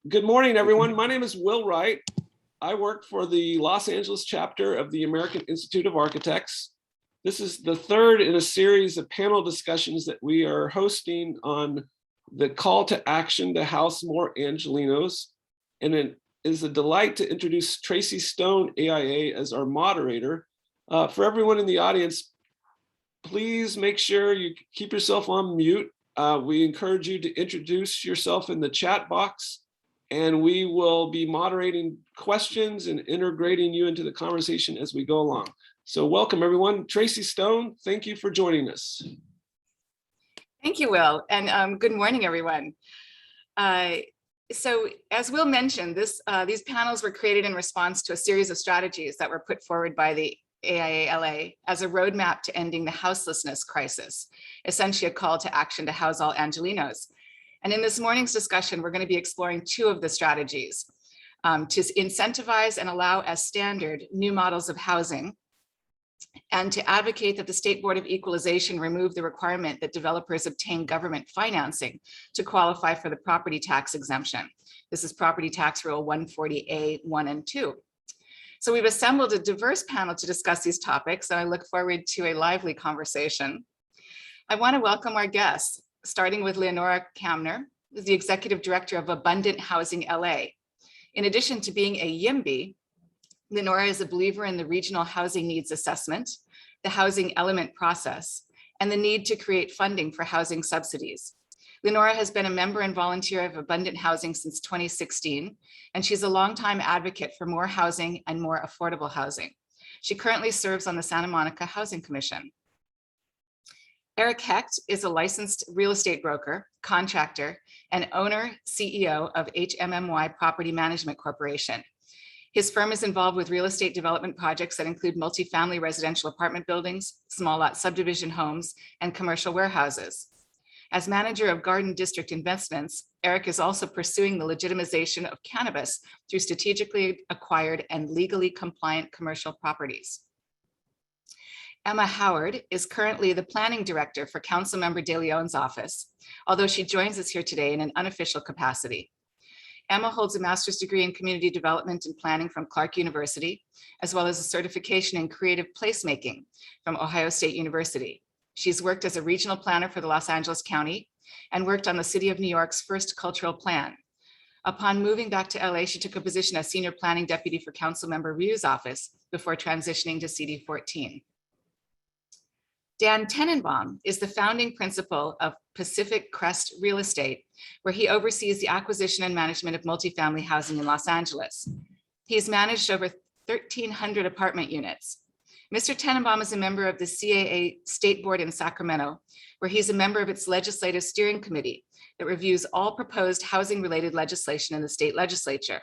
Good morning, everyone. My name is Will Wright. I work for the Los Angeles chapter of the American Institute of Architects. This is the third in a series of panel discussions that we are hosting on the call to action to house more Angelenos. And it is a delight to introduce Tracy Stone, AIA, as our moderator. For everyone in the audience, please make sure you keep yourself on mute. We encourage you to introduce yourself in the chat box, and we will be moderating questions and integrating you into the conversation as we go along. So welcome, everyone. Tracy Stone, thank you for joining us. Thank you, Will, and good morning, everyone. So as Will mentioned, these panels were created in response to a series of strategies that were put forward by the AIA-LA as a roadmap to ending the houselessness crisis, essentially a call to action to house all Angelenos. And in this morning's discussion, we're going to be exploring two of the strategies to incentivize and allow as standard new models of housing, and to advocate that the State Board of Equalization remove the requirement that developers obtain government financing to qualify for the property tax exemption. This is Property Tax Rule 140A1 and 2. So we've assembled a diverse panel to discuss these topics, and I look forward to a lively conversation. I want to welcome our guests, starting with Leonora Camner, who's the Executive Director of Abundant Housing LA. In addition to being a YIMBY, Leonora is a believer in the regional housing needs assessment, the housing element process, and the need to create funding for housing subsidies. Leonora has been a member and volunteer of Abundant Housing since 2016, and she's a longtime advocate for more housing and more affordable housing. She currently serves on the Santa Monica Housing Commission. Eric Hecht is a licensed real estate broker, contractor, and owner CEO of HMMY Property Management Corporation. His firm is involved with real estate development projects that include multifamily residential apartment buildings, small lot subdivision homes, and commercial warehouses. As manager of Garden District Investments, Eric is also pursuing the legitimization of cannabis through strategically acquired and legally compliant commercial properties. Emma Howard is currently the planning director for Councilmember De León's office, although she joins us here today in an unofficial capacity. Emma holds a master's degree in community development and planning from Clark University, as well as a certification in creative placemaking from Ohio State University. She's worked as a regional planner for the Los Angeles County and worked on the City of New York's first cultural plan. Upon moving back to LA, she took a position as senior planning deputy for Councilmember Ryu's office before transitioning to CD14. Dan Tenenbaum is the founding principal of Pacific Crest Real Estate, where he oversees the acquisition and management of multifamily housing in Los Angeles. He's managed over 1,300 apartment units. Mr. Tenenbaum is a member of the CAA State Board in Sacramento, where he's a member of its legislative steering committee that reviews all proposed housing-related legislation in the state legislature.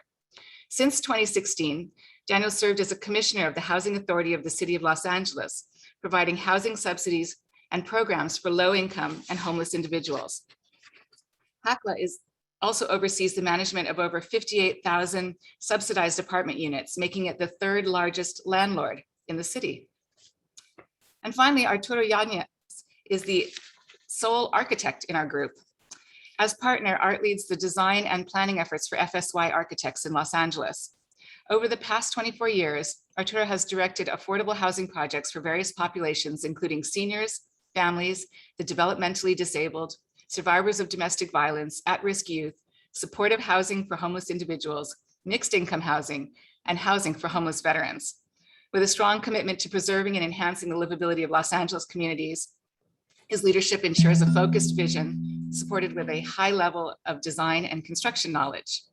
Since 2016, Daniel served as a commissioner of the Housing Authority of the City of Los Angeles, providing housing subsidies and programs for low-income and homeless individuals. HACLA also oversees the management of over 58,000 subsidized apartment units, making it the third largest landlord in the city. And finally, Arturo Yanez is the sole architect in our group. As partner, Art leads the design and planning efforts for FSY Architects in Los Angeles. Over the past 24 years, Arturo has directed affordable housing projects for various populations, including seniors, families, the developmentally disabled, survivors of domestic violence, at-risk youth, supportive housing for homeless individuals, mixed income housing, and housing for homeless veterans. With a strong commitment to preserving and enhancing the livability of Los Angeles communities, his leadership ensures a focused vision supported with a high level of design and construction knowledge.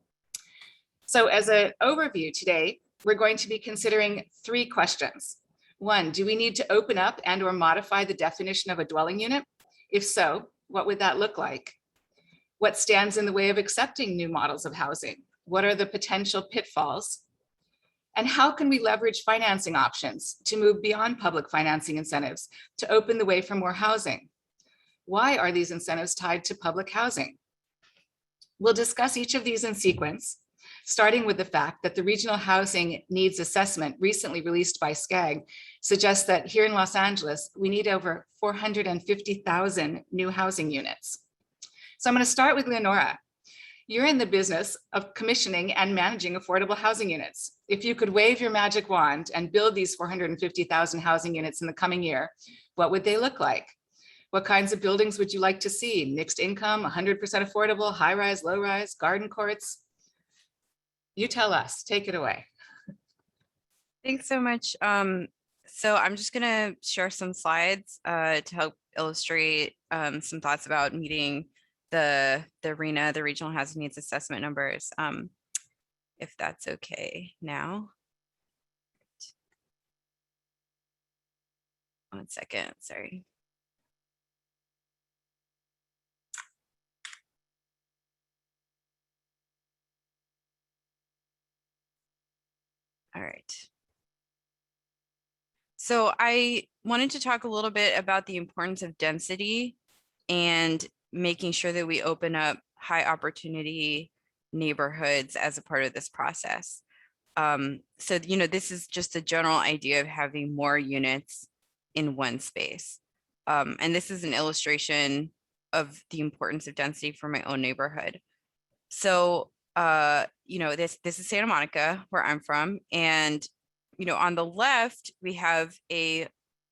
So as an overview today, we're going to be considering three questions. One, do we need to open up and or modify the definition of a dwelling unit? If so, what would that look like? What stands in the way of accepting new models of housing? What are the potential pitfalls? And how can we leverage financing options to move beyond public financing incentives to open the way for more housing? Why are these incentives tied to public housing? We'll discuss each of these in sequence, starting with the fact that the Regional Housing Needs Assessment recently released by SCAG suggests that here in Los Angeles, we need over 450,000 new housing units. So I'm going to start with Leonora. You're in the business of commissioning and managing affordable housing units. If you could wave your magic wand and build these 450,000 housing units in the coming year, what would they look like? What kinds of buildings would you like to see? Mixed income, 100% affordable, high rise, low rise, garden courts? You tell us, take it away. Thanks so much. So I'm just gonna share some slides to help illustrate some thoughts about meeting the RHNA, the Regional Housing Needs Assessment numbers, if that's okay now. 1 second, sorry. All right. So I wanted to talk a little bit about the importance of density and making sure that we open up high opportunity neighborhoods as a part of this process. So, this is just a general idea of having more units in one space. And this is an illustration of the importance of density for my own neighborhood. So, this is Santa Monica, where I'm from. And, on the left, we have a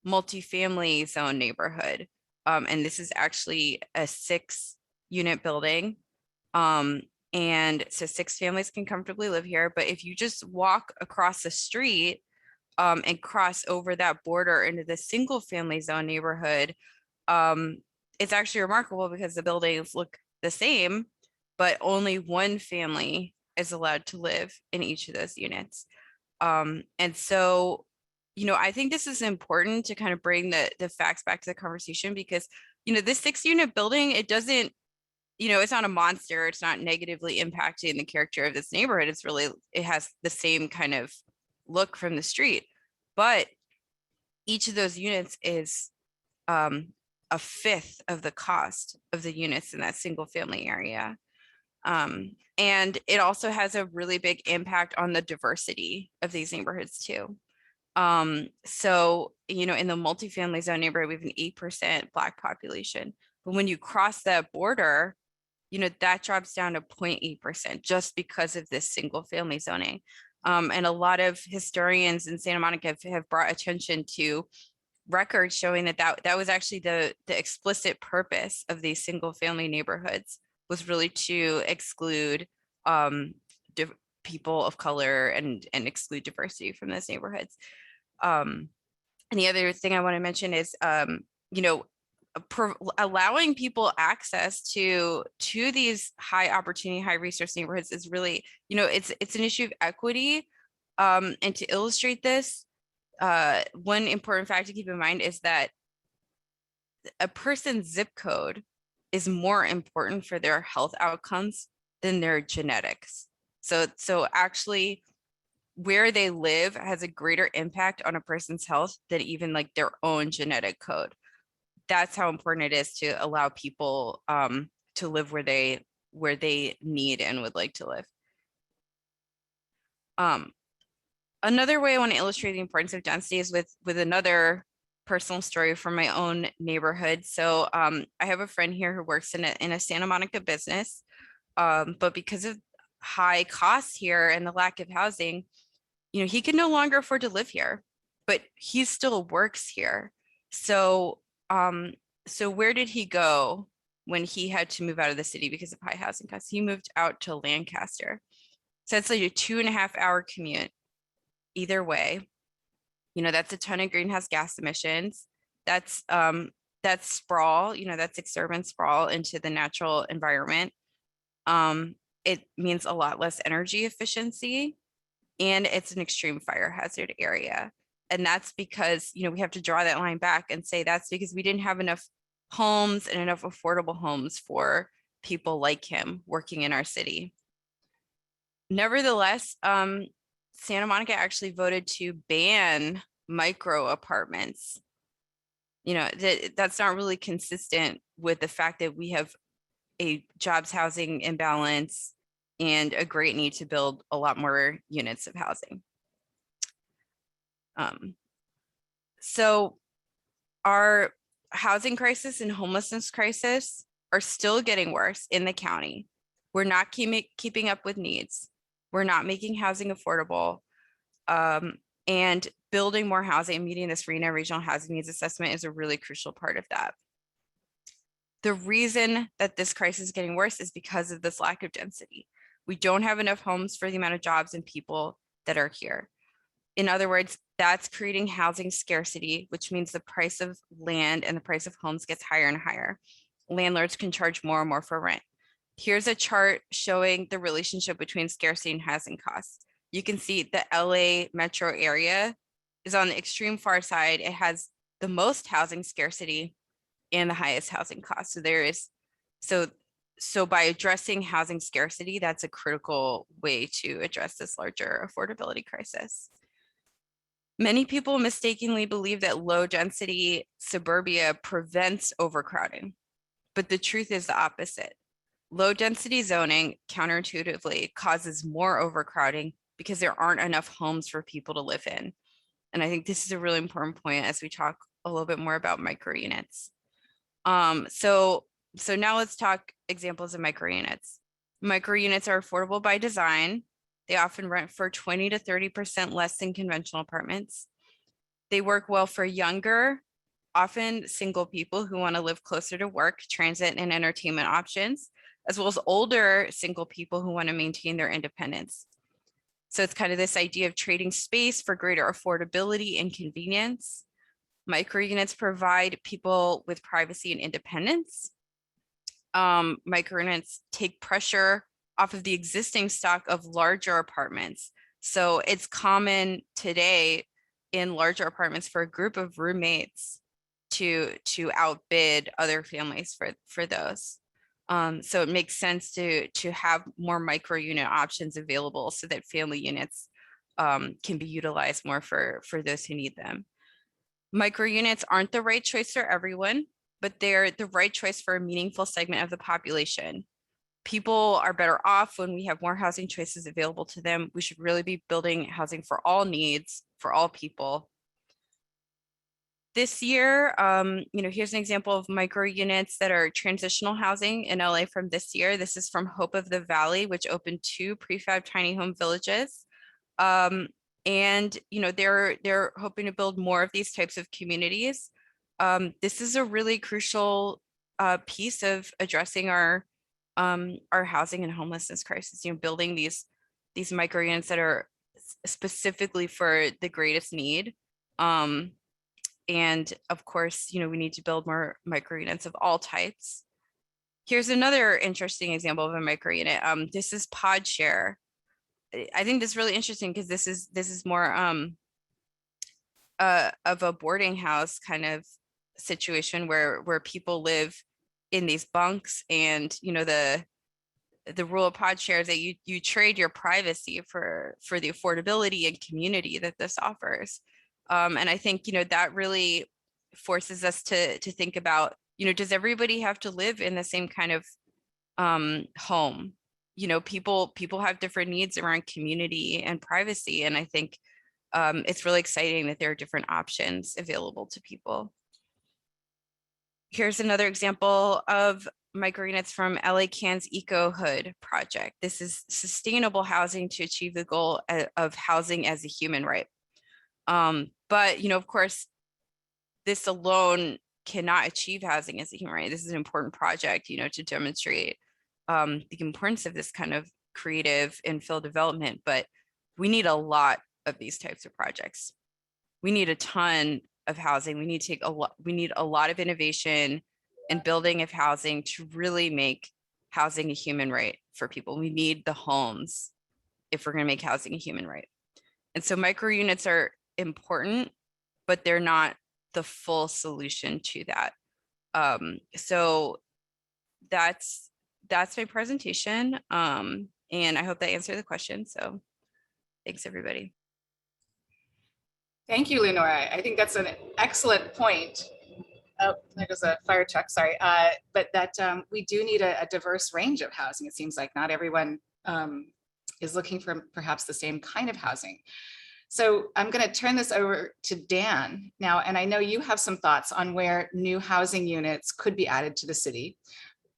multifamily zone neighborhood. And this is actually a 6-unit building. And so 6 families can comfortably live here. But if you just walk across the street and cross over that border into the single family zone neighborhood, it's actually remarkable because the buildings look the same, but only one family is allowed to live in each of those units. And so, I think this is important to kind of bring the facts back to the conversation because, this 6-unit building, it doesn't, it's not a monster. It's not negatively impacting the character of this neighborhood. It has the same kind of look from the street, but each of those units is a 1/5 of the cost of the units in that single family area. And it also has a really big impact on the diversity of these neighborhoods too. So, in the multifamily zone neighborhood, we have an 8% Black population, but when you cross that border, that drops down to 0.8% just because of this single family zoning. And a lot of historians in Santa Monica have brought attention to records showing that was actually the explicit purpose of these single family neighborhoods was really to exclude people of color and exclude diversity from those neighborhoods. And the other thing I want to mention is, allowing people access to these high opportunity, high resource neighborhoods is really, it's an issue of equity. And to illustrate this, one important fact to keep in mind is that a person's zip code is more important for their health outcomes than their genetics. So actually, where they live has a greater impact on a person's health than even like their own genetic code. That's how important it is to allow people to live where they need and would like to live. Another way I want to illustrate the importance of density is with another personal story from my own neighborhood. So I have a friend here who works in a Santa Monica business, but because of high costs here and the lack of housing, he can no longer afford to live here, but he still works here. So where did he go when he had to move out of the city because of high housing costs? He moved out to Lancaster. So it's like a 2.5-hour commute either way. That's a ton of greenhouse gas emissions. That's sprawl, that's exurban sprawl into the natural environment. It means a lot less energy efficiency, and it's an extreme fire hazard area. And that's because, we have to draw that line back and say that's because we didn't have enough homes and enough affordable homes for people like him working in our city. Nevertheless, Santa Monica actually voted to ban micro apartments. That's not really consistent with the fact that we have a jobs housing imbalance and a great need to build a lot more units of housing. So our housing crisis and homelessness crisis are still getting worse in the county, We're not keeping up with needs. We're not making housing affordable. And building more housing and meeting this RHNA regional housing needs assessment is a really crucial part of that. The reason that this crisis is getting worse is because of this lack of density. We don't have enough homes for the amount of jobs and people that are here. In other words, that's creating housing scarcity, which means the price of land and the price of homes gets higher and higher. Landlords can charge more and more for rent. Here's a chart showing the relationship between scarcity and housing costs. You can see the LA metro area is on the extreme far side. It has the most housing scarcity and the highest housing costs. So there is, so by addressing housing scarcity, that's a critical way to address this larger affordability crisis. Many people mistakenly believe that low density suburbia prevents overcrowding, but the truth is the opposite. Low density zoning counterintuitively causes more overcrowding because there aren't enough homes for people to live in. And I think this is a really important point as we talk a little bit more about micro units. So now let's talk examples of micro units. Micro units are affordable by design. They often rent for 20 to 30% less than conventional apartments. They work well for younger, often single people who want to live closer to work, transit, and entertainment options, as well as older single people who want to maintain their independence. So it's kind of this idea of trading space for greater affordability and convenience. Micro units provide people with privacy and independence. Micro units take pressure off of the existing stock of larger apartments. So it's common today in larger apartments for a group of roommates to outbid other families for those. So it makes sense to have more micro unit options available so that family units can be utilized more for those who need them. Micro units aren't the right choice for everyone, but they're the right choice for a meaningful segment of the population. People are better off when we have more housing choices available to them. We should really be building housing for all needs, for all people. This year, here's an example of micro units that are transitional housing in LA from this year. This is from Hope of the Valley, which opened 2 prefab tiny home villages. And they're hoping to build more of these types of communities. This is a really crucial piece of addressing our housing and homelessness crisis. Building these micro units that are specifically for the greatest need. And of course, we need to build more micro units of all types. Here's another interesting example of a micro unit. This is Podcare. I think this is really interesting because this is more of a boarding house kind of situation where people live in these bunks, and the rule of Podcare is that you trade your privacy for the affordability and community that this offers. And I think, that really forces us to think about, does everybody have to live in the same kind of home? People have different needs around community and privacy. And I think it's really exciting that there are different options available to people. Here's another example of micro units from LA Can's Eco Hood project. This is sustainable housing to achieve the goal of housing as a human right. But, of course, this alone cannot achieve housing as a human right. This is an important project, to demonstrate the importance of this kind of creative infill development. But we need a lot of these types of projects. We need a ton of housing. We need a lot of innovation and building of housing to really make housing a human right for people. We need the homes if we're going to make housing a human right. And so micro units are important, but they're not the full solution to that. So that's my presentation. And I hope that answered the question. So thanks, everybody. Thank you, Leonora. I think that's an excellent point. Oh, there goes a fire truck, sorry. But that we do need a diverse range of housing. It seems like not everyone is looking for perhaps the same kind of housing. So I'm going to turn this over to Dan now, and I know you have some thoughts on where new housing units could be added to the city.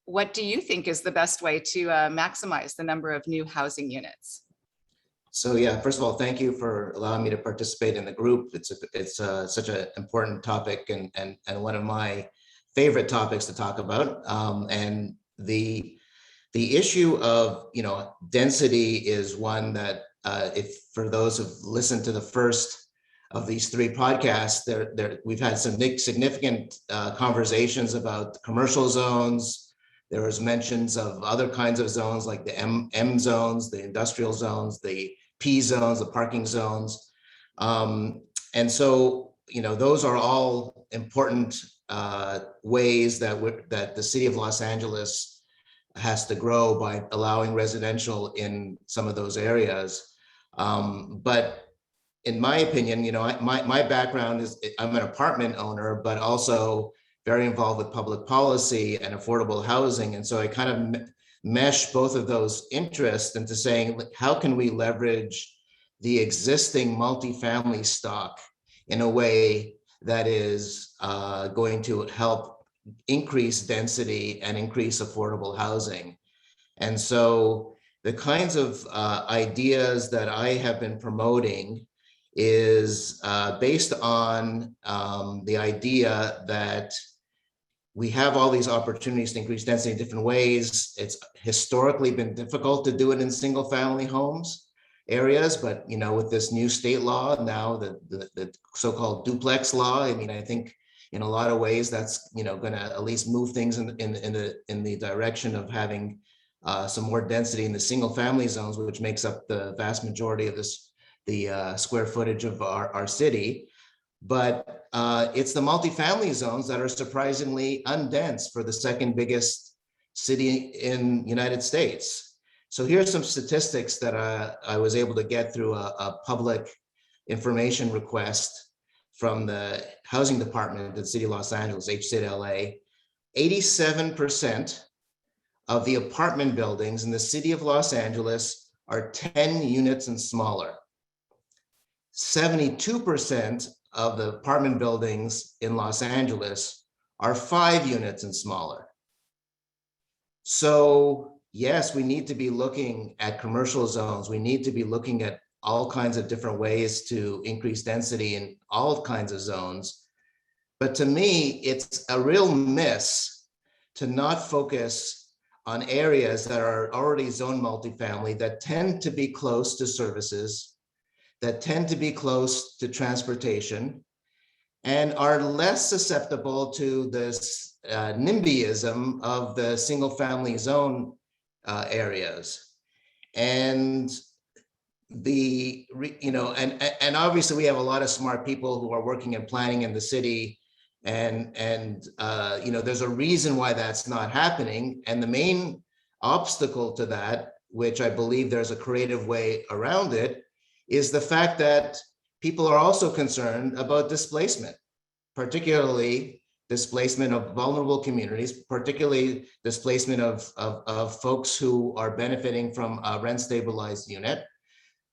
what do you think is the best way to maximize the number of new housing units? So yeah, first of all, thank you for allowing me to participate in the group. It's such an important topic and one of my favorite topics to talk about. And the issue of density is one that if for those who've listened to the first of these three podcasts, we've had some significant conversations about commercial zones. There was mentions of other kinds of zones like the M zones, the industrial zones, the P zones, the parking zones. And so, those are all important ways that the city of Los Angeles has to grow by allowing residential in some of those areas. But in my opinion, my background is I'm an apartment owner, but also very involved with public policy and affordable housing. And so I kind of mesh both of those interests into saying, how can we leverage the existing multifamily stock in a way that is going to help increase density and increase affordable housing? And so the kinds of ideas that I have been promoting is based on the idea that we have all these opportunities to increase density in different ways. It's historically been difficult to do it in single family homes areas, but with this new state law now, the so-called duplex law, I think in a lot of ways that's going to at least move things in the direction of having some more density in the single family zones, which makes up the vast majority of the square footage of our city. But it's the multifamily zones that are surprisingly undense for the second biggest city in the United States. So here's some statistics that I was able to get through a public information request from the housing department at the city of Los Angeles, HCLA. 87% of the apartment buildings in the city of Los Angeles are 10 units and smaller. 72% of the apartment buildings in Los Angeles are 5 units and smaller. So yes, we need to be looking at commercial zones. We need to be looking at all kinds of different ways to increase density in all kinds of zones. But to me, it's a real miss to not focus on areas that are already zoned multifamily that tend to be close to services, that tend to be close to transportation, and are less susceptible to this NIMBYism of the single family zone areas. And and obviously we have a lot of smart people who are working in planning in the city, and there's a reason why that's not happening. And the main obstacle to that, which I believe there's a creative way around it, is the fact that people are also concerned about displacement, particularly displacement of vulnerable communities, particularly displacement of folks who are benefiting from a rent stabilized unit.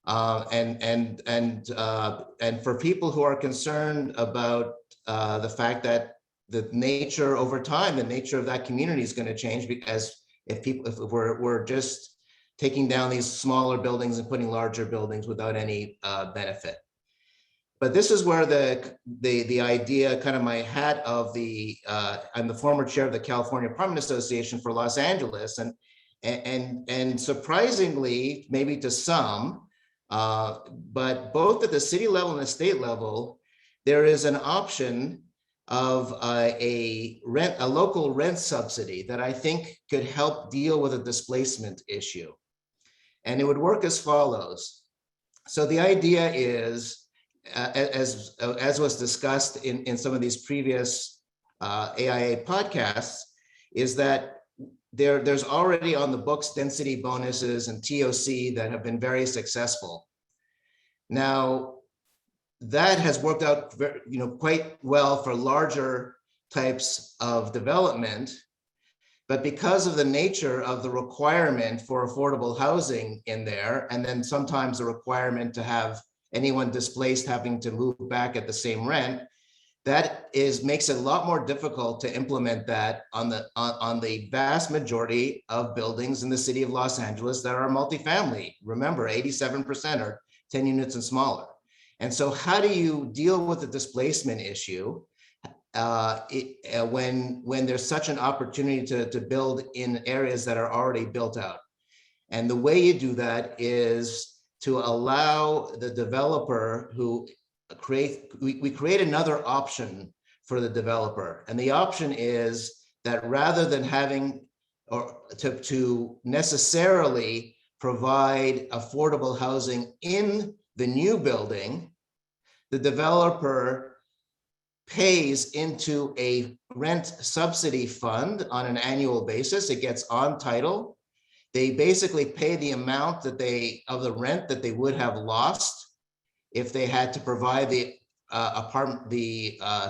And for people who are concerned about the fact that the nature over time, the nature of that community is going to change, because if we're just taking down these smaller buildings and putting larger buildings without any benefit. But this is where the idea, kind of my hat of I'm the former chair of the California Apartment Association for Los Angeles, and surprisingly, maybe to some, but both at the city level and the state level, there is an option of a local rent subsidy that I think could help deal with a displacement issue. And it would work as follows. So the idea is, as was discussed in some of these previous AIA podcasts, is that there's already on the books density bonuses and TOC that have been very successful. Now, that has worked out quite well for larger types of development. But because of the nature of the requirement for affordable housing in there, and then sometimes the requirement to have anyone displaced having to move back at the same rent, that makes it a lot more difficult to implement that on the vast majority of buildings in the city of Los Angeles that are multifamily. Remember, 87% are 10 units and smaller. And so how do you deal with the displacement issue when there's such an opportunity to build in areas that are already built out? And the way you do that is to allow the developer who we create another option for the developer. And the option is that rather than having or to necessarily provide affordable housing in the new building, the developer pays into a rent subsidy fund on an annual basis. It gets on title. They basically pay the amount of the rent that they would have lost if they had to provide the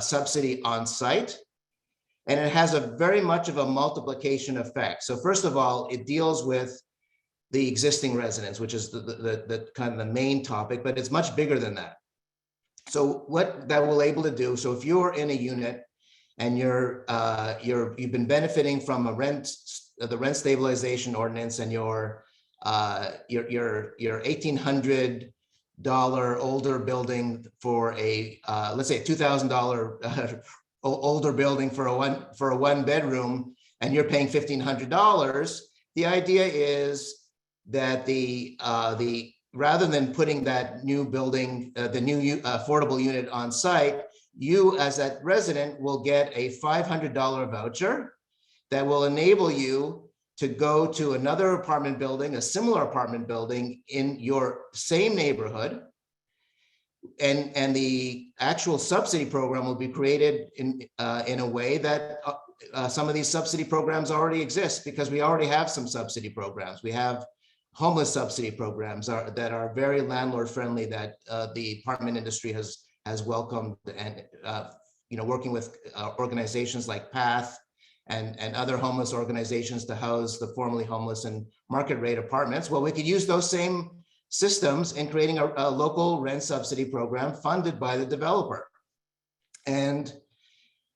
subsidy on site. And it has a very much of a multiplication effect. So first of all, it deals with the existing residents, which is the kind of the main topic, but it's much bigger than that. So what that will able to do, so if you're in a unit and you've been benefiting from the rent stabilization ordinance, and your $1,800 older building for a let's say $2,000 older building for a one bedroom, and you're paying $1,500. The idea is that rather than putting that new building, the new affordable unit on site, you as that resident will get a $500 voucher that will enable you to go to another apartment building, a similar apartment building in your same neighborhood. And the actual subsidy program will be created in a way that some of these subsidy programs already exist, because we already have some subsidy programs. We have homeless subsidy programs that are very landlord friendly, that the apartment industry has welcomed, and working with organizations like PATH and other homeless organizations to house the formerly homeless and market rate apartments. Well, we could use those same systems in creating a local rent subsidy program funded by the developer. And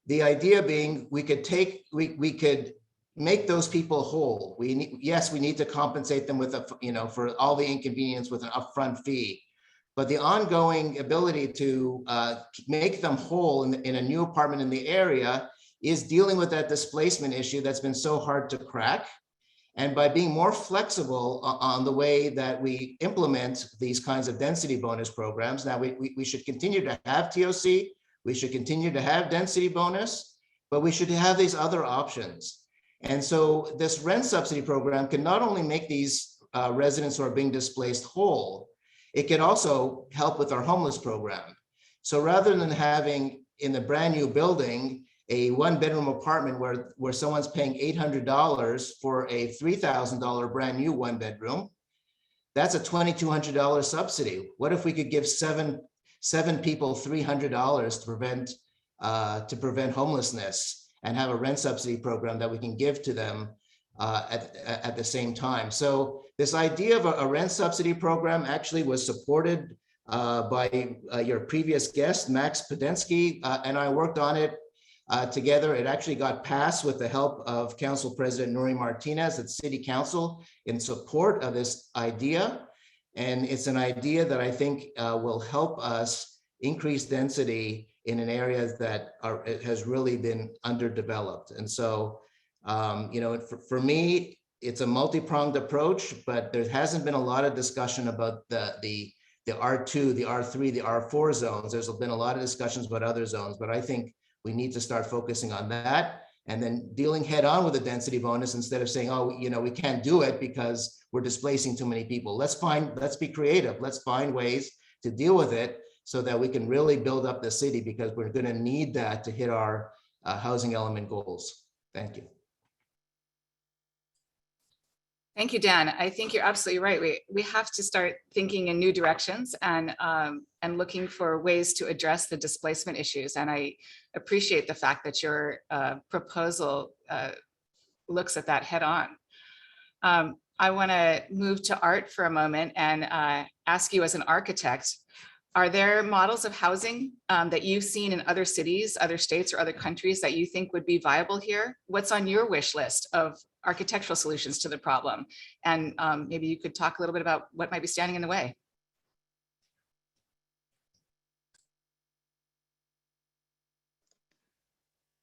the idea being, we could make those people whole. We need to compensate them with for all the inconvenience with an upfront fee, but the ongoing ability to make them whole in a new apartment in the area is dealing with that displacement issue that's been so hard to crack. And by being more flexible on the way that we implement these kinds of density bonus programs, now we should continue to have TOC, we should continue to have density bonus, but we should have these other options. And so this rent subsidy program can not only make these residents who are being displaced whole, it can also help with our homeless program. So rather than having in the brand new building a one bedroom apartment where someone's paying $800 for a $3,000 brand new one bedroom, that's a $2,200 subsidy. What if we could give seven people $300 to prevent homelessness, and have a rent subsidy program that we can give to them at the same time? So this idea of a rent subsidy program actually was supported by your previous guest, Max Podensky, and I worked on it together. It actually got passed with the help of Council President Nuri Martinez at City Council in support of this idea. And it's an idea that I think will help us increase density in an area that has really been underdeveloped. And so, for me, it's a multi-pronged approach, but there hasn't been a lot of discussion about the R2, the R3, the R4 zones. There's been a lot of discussions about other zones, but I think we need to start focusing on that, and then dealing head on with the density bonus instead of saying, oh, we can't do it because we're displacing too many people. Let's be creative. Let's find ways to deal with it so that we can really build up the city, because we're going to need that to hit our housing element goals. Thank you. Thank you, Dan. I think you're absolutely right. We have to start thinking in new directions and looking for ways to address the displacement issues. And I appreciate the fact that your proposal looks at that head on. I want to move to Art for a moment and ask you, as an architect, Are there models of housing that you've seen in other cities, other states, or other countries that you think would be viable here? What's on your wish list of architectural solutions to the problem? And maybe you could talk a little bit about what might be standing in the way.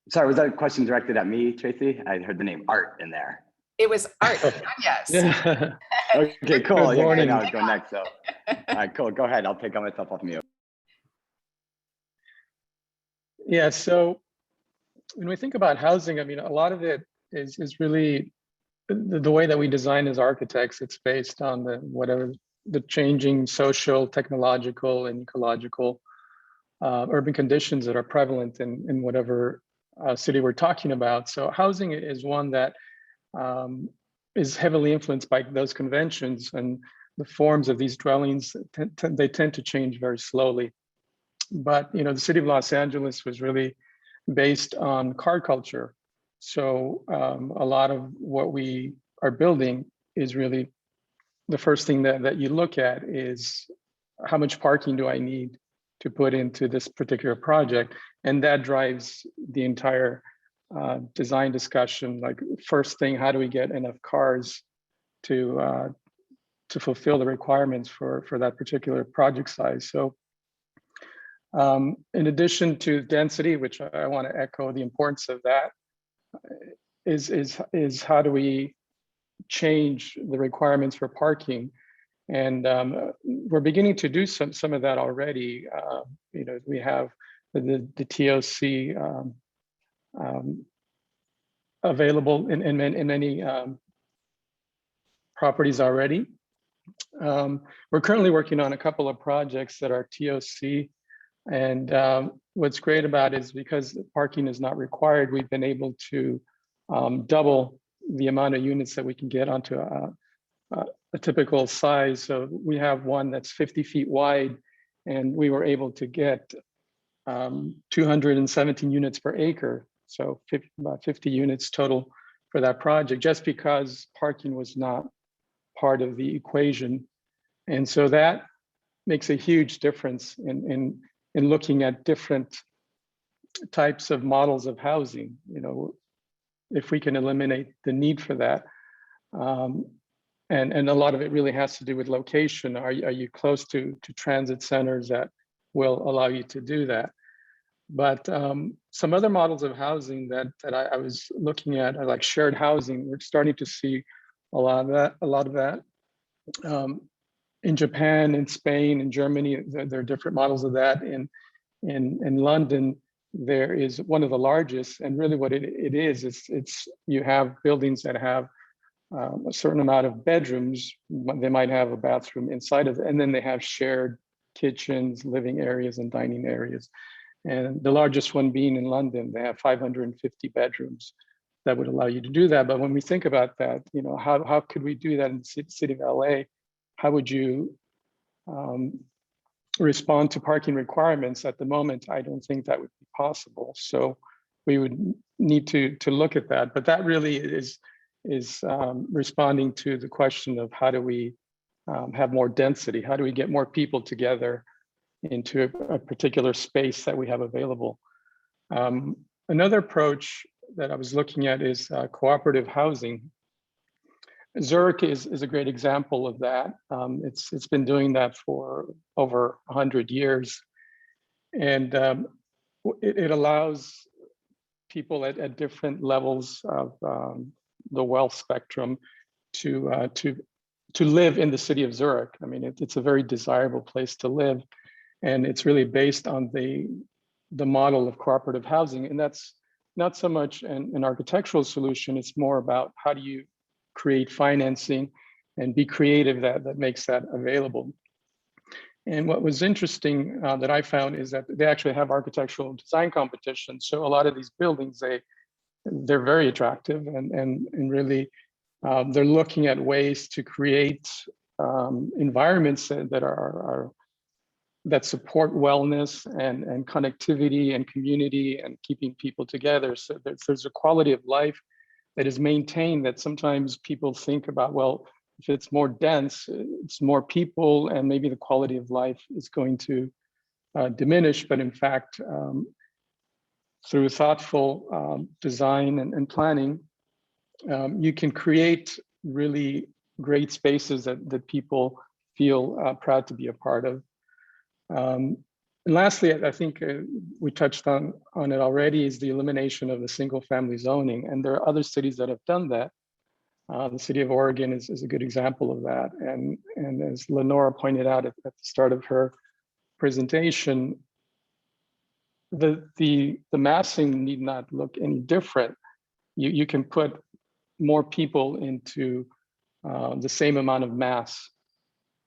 Sorry, was that a question directed at me, Tracy? I heard the name Art in there. It was Art, yes. Yeah. Okay, cool. Good Yeah, morning. I was going next. So, all right, cool. Go ahead. I'll take myself off mute. Yeah, so when we think about housing, I mean, a lot of it is really the way that we design as architects. It's based on the changing social, technological, and ecological urban conditions that are prevalent in whatever city we're talking about. So housing is one that is heavily influenced by those conventions, and the forms of these dwellings, they tend to change very slowly. But the city of Los Angeles was really based on car culture. So a lot of what we are building is really the first thing that you look at is how much parking do I need to put into this particular project, and that drives the entire design discussion. Like, first thing, how do we get enough cars to fulfill the requirements for that particular project size? So in addition to density, which I want to echo the importance of that, is how do we change the requirements for parking? And we're beginning to do some of that already. We have the TOC available in many properties already. We're currently working on a couple of projects that are TOC. And what's great about it is because parking is not required, we've been able to double the amount of units that we can get onto a typical size. So we have one that's 50 feet wide, and we were able to get 217 units per acre. So about 50 units total for that project, just because parking was not part of the equation. And so that makes a huge difference in looking at different types of models of housing. If we can eliminate the need for that. And a lot of it really has to do with location. Are you close to transit centers that will allow you to do that? But some other models of housing that I was looking at are like shared housing. We're starting to see a lot of that. In Japan, in Spain, in Germany, there are different models of that. In London, there is one of the largest, and really what it is, it's you have buildings that have a certain amount of bedrooms. They might have a bathroom inside of it, and then they have shared kitchens, living areas, and dining areas. And the largest one being in London, they have 550 bedrooms that would allow you to do that. But when we think about that, how could we do that in the city of LA? How would you respond to parking requirements? At the moment, I don't think that would be possible. So we would need to look at that. But that really is responding to the question of how do we have more density? How do we get more people together into a particular space that we have available? Another approach that I was looking at is cooperative housing. Zurich is a great example of that. It's been doing that for over 100 years. And it allows people at different levels of the wealth spectrum to live in the city of Zurich. I mean, it's a very desirable place to live. And it's really based on the model of cooperative housing. And that's not so much an architectural solution, it's more about how do you create financing and be creative that makes that available. And what was interesting that I found is that they actually have architectural design competitions. So a lot of these buildings, they're very attractive and really they're looking at ways to create environments that support wellness and connectivity and community and keeping people together. So there's a quality of life that is maintained that sometimes people think about, well, if it's more dense, it's more people, and maybe the quality of life is going to diminish. But in fact, through thoughtful design and planning, you can create really great spaces that people feel proud to be a part of. And lastly, I think we touched on it already, is the elimination of the single family zoning. And there are other cities that have done that. The city of Oregon is a good example of that. And as Leonora pointed out at the start of her presentation, the massing need not look any different. You can put more people into the same amount of mass,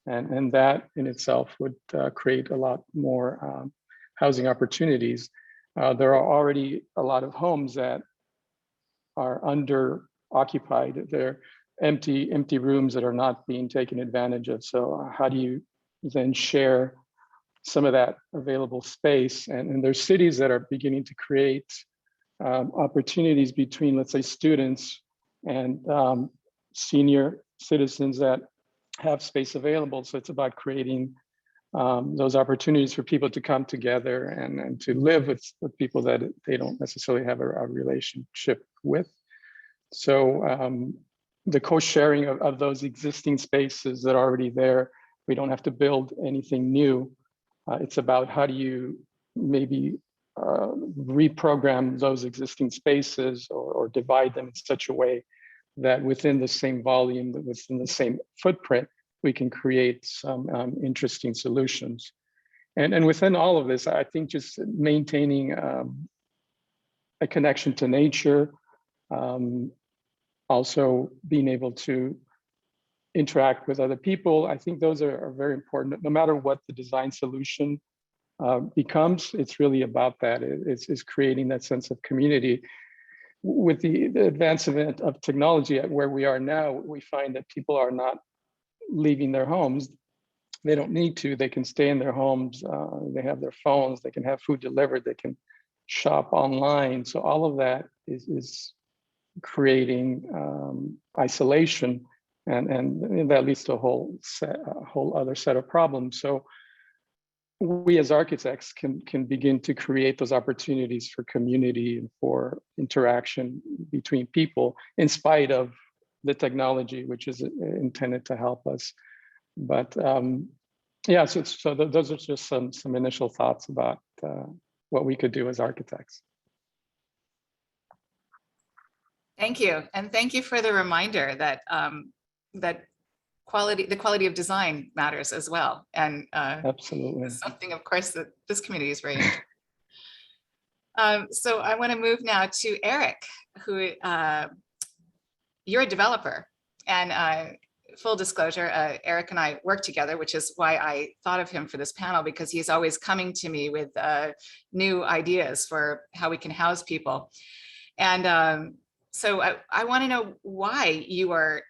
and that in itself would create a lot more housing opportunities. There are already a lot of homes that are under occupied. They're empty rooms that are not being taken advantage of. So how do you then share some of that available space? And there's cities that are beginning to create opportunities between, let's say, students and senior citizens that have space available. So it's about creating those opportunities for people to come together and to live with people that they don't necessarily have a relationship with. So the co-sharing of those existing spaces that are already there, we don't have to build anything new. It's about how do you maybe reprogram those existing spaces or divide them in such a way that within the same volume, within the same footprint, we can create some interesting solutions. And within all of this, I think just maintaining a connection to nature, also being able to interact with other people, I think those are very important. No matter what the design solution becomes, it's really about that. It's creating that sense of community. With the advancement of technology at where we are now, we find that people are not leaving their homes. They don't need to. They can stay in their homes. They have their phones. They can have food delivered. They can shop online. So all of that is creating isolation, and that leads to a whole other set of problems. So we as architects can begin to create those opportunities for community and for interaction between people, in spite of the technology, which is intended to help us. But yeah, so those are just some initial thoughts about what we could do as architects. Thank you, and thank you for the reminder that the quality of design matters as well, and absolutely something, of course, that this community is very interested in. So I want to move now to Eric, who you're a developer, and full disclosure, Eric and I work together, which is why I thought of him for this panel, because he's always coming to me with new ideas for how we can house people. And so I want to know why you are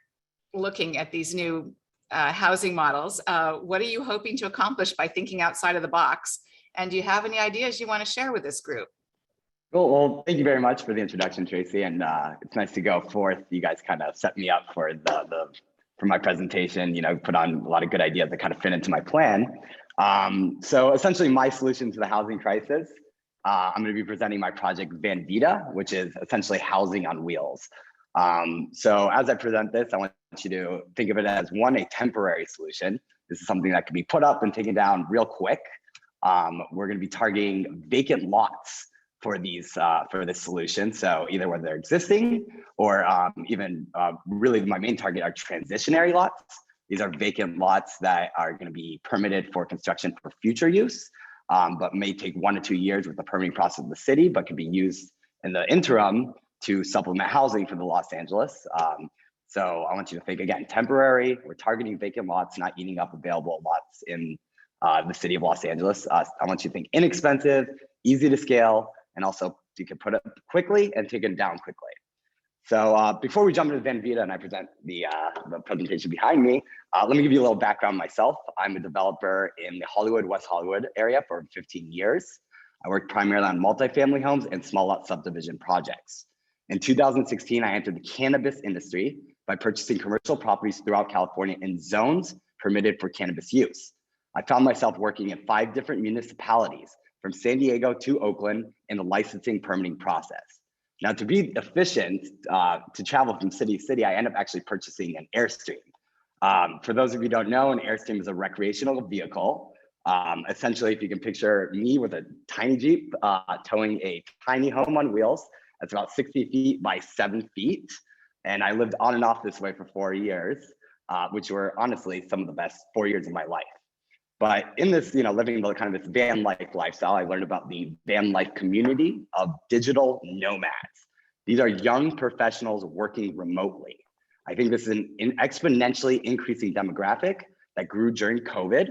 looking at these new housing models. What are you hoping to accomplish by thinking outside of the box? And do you have any ideas you want to share with this group? Cool. Well, thank you very much for the introduction, Tracy. And it's nice to go forth. You guys kind of set me up for for my presentation, put on a lot of good ideas that kind of fit into my plan. So essentially my solution to the housing crisis, I'm going to be presenting my project Van Vita, which is essentially housing on wheels. So as I present this, I want you to think of it as a temporary solution. This is something that can be put up and taken down real quick. We're going to be targeting vacant lots for these for this solution. So either whether they're existing or even really my main target are transitionary lots. These are vacant lots that are going to be permitted for construction for future use, but may take 1 to 2 years with the permitting process of the city, but can be used in the interim to supplement housing for the Los Angeles. So I want you to think, again, temporary. We're targeting vacant lots, not eating up available lots in the city of Los Angeles. I want you to think inexpensive, easy to scale, and also you can put it quickly and take it down quickly. So before we jump into Van Vita and I present the presentation behind me, let me give you a little background myself. I'm a developer in the Hollywood, West Hollywood area for 15 years. I worked primarily on multifamily homes and small lot subdivision projects. In 2016, I entered the cannabis industry by purchasing commercial properties throughout California in zones permitted for cannabis use. I found myself working in 5 different municipalities, from San Diego to Oakland, in the licensing permitting process. Now, to be efficient, to travel from city to city, I end up actually purchasing an Airstream. For those of you who don't know, an Airstream is a recreational vehicle. Essentially, if you can picture me with a tiny Jeep towing a tiny home on wheels, that's about 60 feet by 7 feet. And I lived on and off this way for 4 years, which were honestly some of the best 4 years of my life. But in this, living the kind of this van life lifestyle, I learned about the van life community of digital nomads. These are young professionals working remotely. I think this is an exponentially increasing demographic that grew during COVID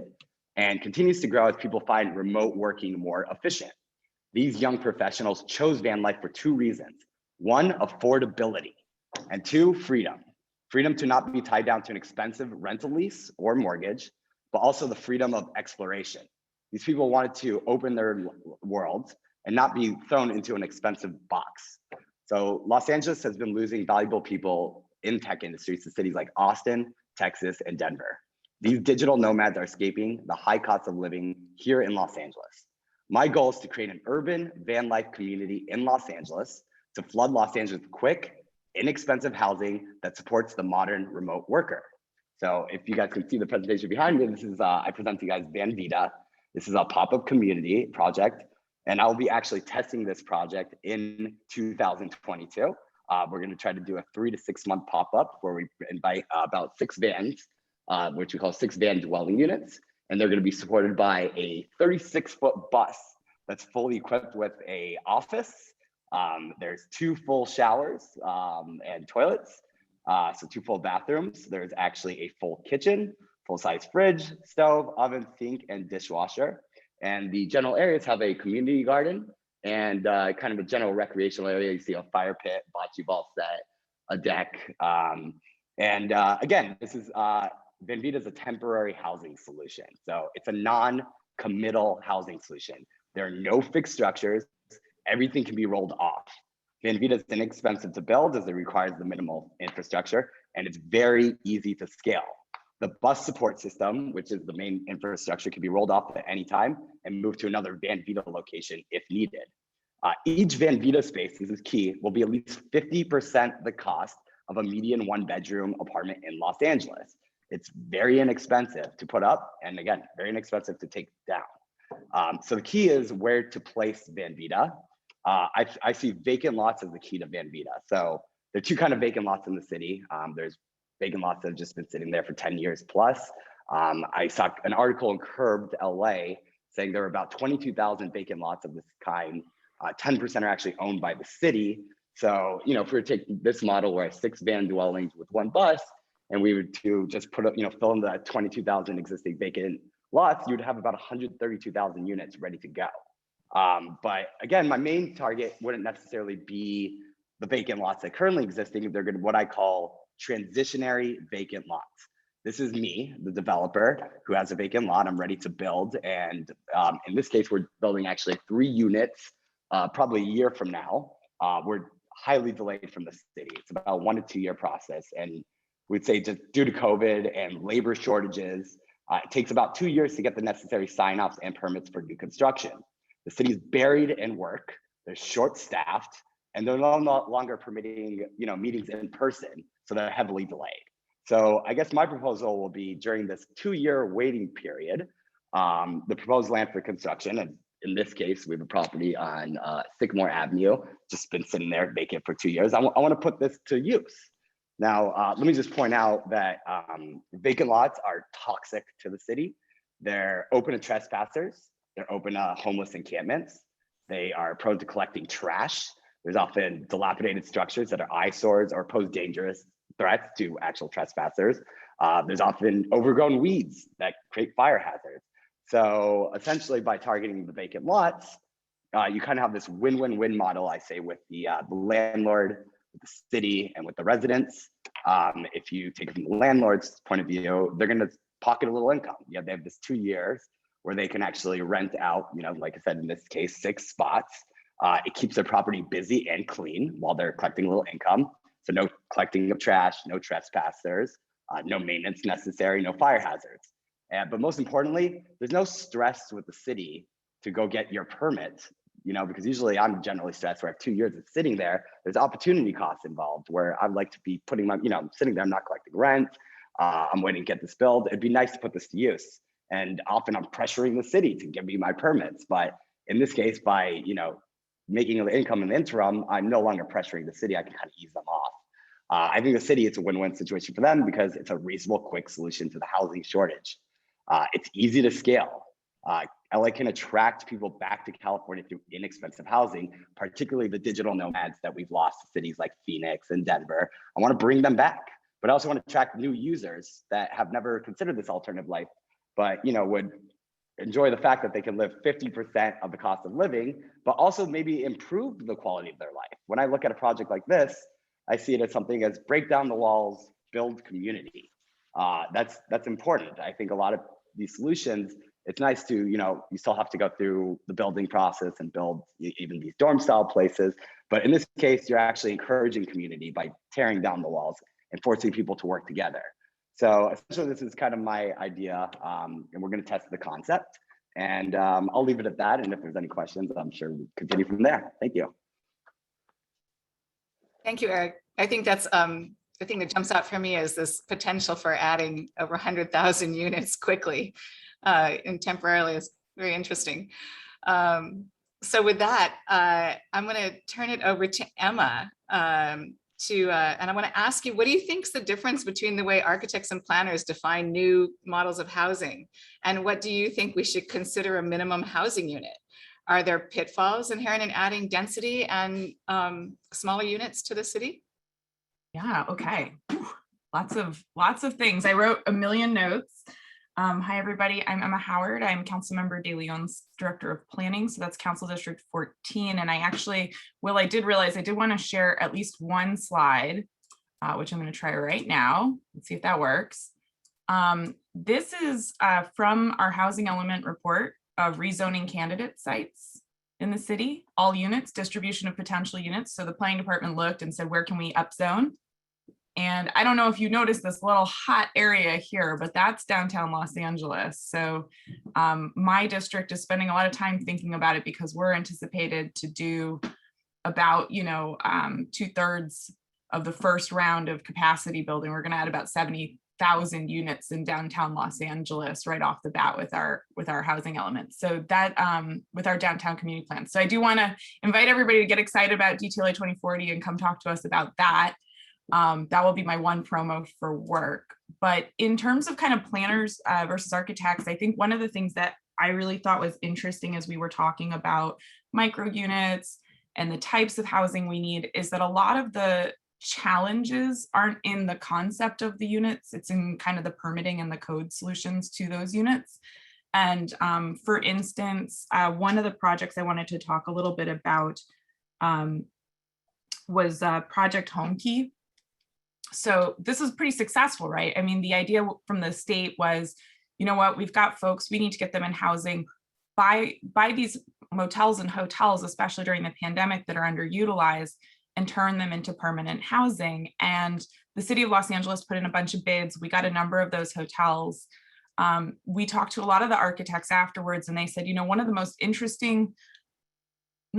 and continues to grow as people find remote working more efficient. These young professionals chose van life for 2 reasons. 1, affordability, and 2, freedom. Freedom to not be tied down to an expensive rental lease or mortgage, but also the freedom of exploration. These people wanted to open their world and not be thrown into an expensive box. So Los Angeles has been losing valuable people in tech industries to cities like Austin, Texas, and Denver. These digital nomads are escaping the high cost of living here in Los Angeles. My goal is to create an urban van life community in Los Angeles to flood Los Angeles with quick, inexpensive housing that supports the modern remote worker. So if you guys can see the presentation behind me, this is, I present to you guys Van Vita. This is a pop-up community project, and I'll be actually testing this project in 2022. We're gonna try to do a 3 to 6 month pop-up where we invite about 6 vans, which we call 6 van dwelling units. And they're gonna be supported by a 36-foot bus that's fully equipped with a office. There's 2 full showers and toilets. So 2 full bathrooms. There's actually a full kitchen, full-size fridge, stove, oven, sink, and dishwasher. And the general areas have a community garden and kind of a general recreational area. You see a fire pit, bocce ball set, a deck. Again, this is Van Vita is a temporary housing solution. So it's a non-committal housing solution. There are no fixed structures. Everything can be rolled off. Van Vita is inexpensive to build as it requires the minimal infrastructure, and it's very easy to scale. The bus support system, which is the main infrastructure, can be rolled off at any time and moved to another Van Vita location if needed. Each Van Vita space, this is key, will be at least 50% the cost of a median 1-bedroom apartment in Los Angeles. It's very inexpensive to put up, and again, very inexpensive to take down. So the key is where to place Van Vita. I see vacant lots as the key to Van Vita. So there are 2 kind of vacant lots in the city. There's vacant lots that have just been sitting there for 10 years plus. I saw an article in Curbed LA saying there are about 22,000 vacant lots of this kind. 10% are actually owned by the city. So, if we were to take this model where 6 van dwellings with 1 bus, and we were to just put up, fill in the 22,000 existing vacant lots, you'd have about 132,000 units ready to go. But again, my main target wouldn't necessarily be the vacant lots that currently existing. They're what I call transitionary vacant lots. This is me, the developer, who has a vacant lot I'm ready to build. And in this case, we're building actually 3 units, probably a year from now. We're highly delayed from the city. It's about a 1 to 2 year process. And we'd say just due to COVID and labor shortages, it takes about 2 years to get the necessary sign-offs and permits for new construction. The city's buried in work, they're short-staffed, and they're no longer permitting meetings in person, so they're heavily delayed. So I guess my proposal will be during this 2-year waiting period, the proposed land for construction, and in this case, we have a property on Sycamore Avenue, just been sitting there vacant for 2 years. I want to put this to use. Now, let me just point out that vacant lots are toxic to the city. They're open to trespassers. They're open to homeless encampments. They are prone to collecting trash. There's often dilapidated structures that are eyesores or pose dangerous threats to actual trespassers. There's often overgrown weeds that create fire hazards. So essentially by targeting the vacant lots, you kind of have this win-win-win model, I say, with the landlord, with the city, and with the residents. If you take it from the landlord's point of view, they're going to pocket a little income. They have this 2 years where they can actually rent out, like I said, in this case, 6 spots. It keeps their property busy and clean while they're collecting a little income. So no collecting of trash, no trespassers, no maintenance necessary, no fire hazards. But most importantly, there's no stress with the city to go get your permit, because usually I'm generally stressed where I have 2 years of sitting there. There's opportunity costs involved where I'd like to be putting my, I'm sitting there, I'm not collecting rent. I'm waiting to get this billed. It'd be nice to put this to use. And often I'm pressuring the city to give me my permits. But in this case, by, making the income in the interim, I'm no longer pressuring the city. I can kind of ease them off. I think the city, it's a win-win situation for them because it's a reasonable, quick solution to the housing shortage. It's easy to scale. LA can attract people back to California through inexpensive housing, particularly the digital nomads that we've lost to cities like Phoenix and Denver. I want to bring them back, but I also want to attract new users that have never considered this alternative life, but would enjoy the fact that they can live 50% of the cost of living, but also maybe improve the quality of their life. When I look at a project like this, I see it as something as break down the walls, build community. That's important. I think a lot of these solutions, it's nice to, you still have to go through the building process and build even these dorm style places. But in this case, you're actually encouraging community by tearing down the walls and forcing people to work together. So essentially, this is kind of my idea, and we're going to test the concept. And I'll leave it at that. And if there's any questions, I'm sure we'll continue from there. Thank you. Thank you, Eric. I think that's the thing that jumps out for me is this potential for adding over 100,000 units quickly and temporarily is very interesting. So with that, I'm going to turn it over to Emma. And I want to ask you, what do you think is the difference between the way architects and planners define new models of housing? And what do you think we should consider a minimum housing unit? Are there pitfalls inherent in adding density and smaller units to the city? Yeah, okay. Lots of things. I wrote a million notes. Hi, everybody. I'm Emma Howard. I'm Councilmember de León's Director of Planning. So that's Council District 14. And I did realize I did want to share at least one slide, which I'm going to try right now. Let's see if that works. This is from our housing element report of rezoning candidate sites in the city, all units, distribution of potential units. So the planning department looked and said, where can we upzone? And I don't know if you noticed this little hot area here, but that's downtown Los Angeles. So my district is spending a lot of time thinking about it because we're anticipated to do about, 2/3 of the first round of capacity building. We're going to add about 70,000 units in downtown Los Angeles right off the bat with our housing elements. So that with our downtown community plan. So I do want to invite everybody to get excited about DTLA 2040 and come talk to us about that. That will be my one promo for work. But in terms of kind of planners versus architects, I think one of the things that I really thought was interesting as we were talking about micro units and the types of housing we need is that a lot of the challenges aren't in the concept of the units, it's in kind of the permitting and the code solutions to those units. And for instance, one of the projects I wanted to talk a little bit about was Project Homekey. So this is pretty successful, right? I mean, the idea from the state was, you know what, we've got folks, we need to get them in housing, buy these motels and hotels, especially during the pandemic, that are underutilized, and turn them into permanent housing. And the city of Los Angeles put in a bunch of bids. We got a number of those hotels. We talked to a lot of the architects afterwards, and they said, one of the most one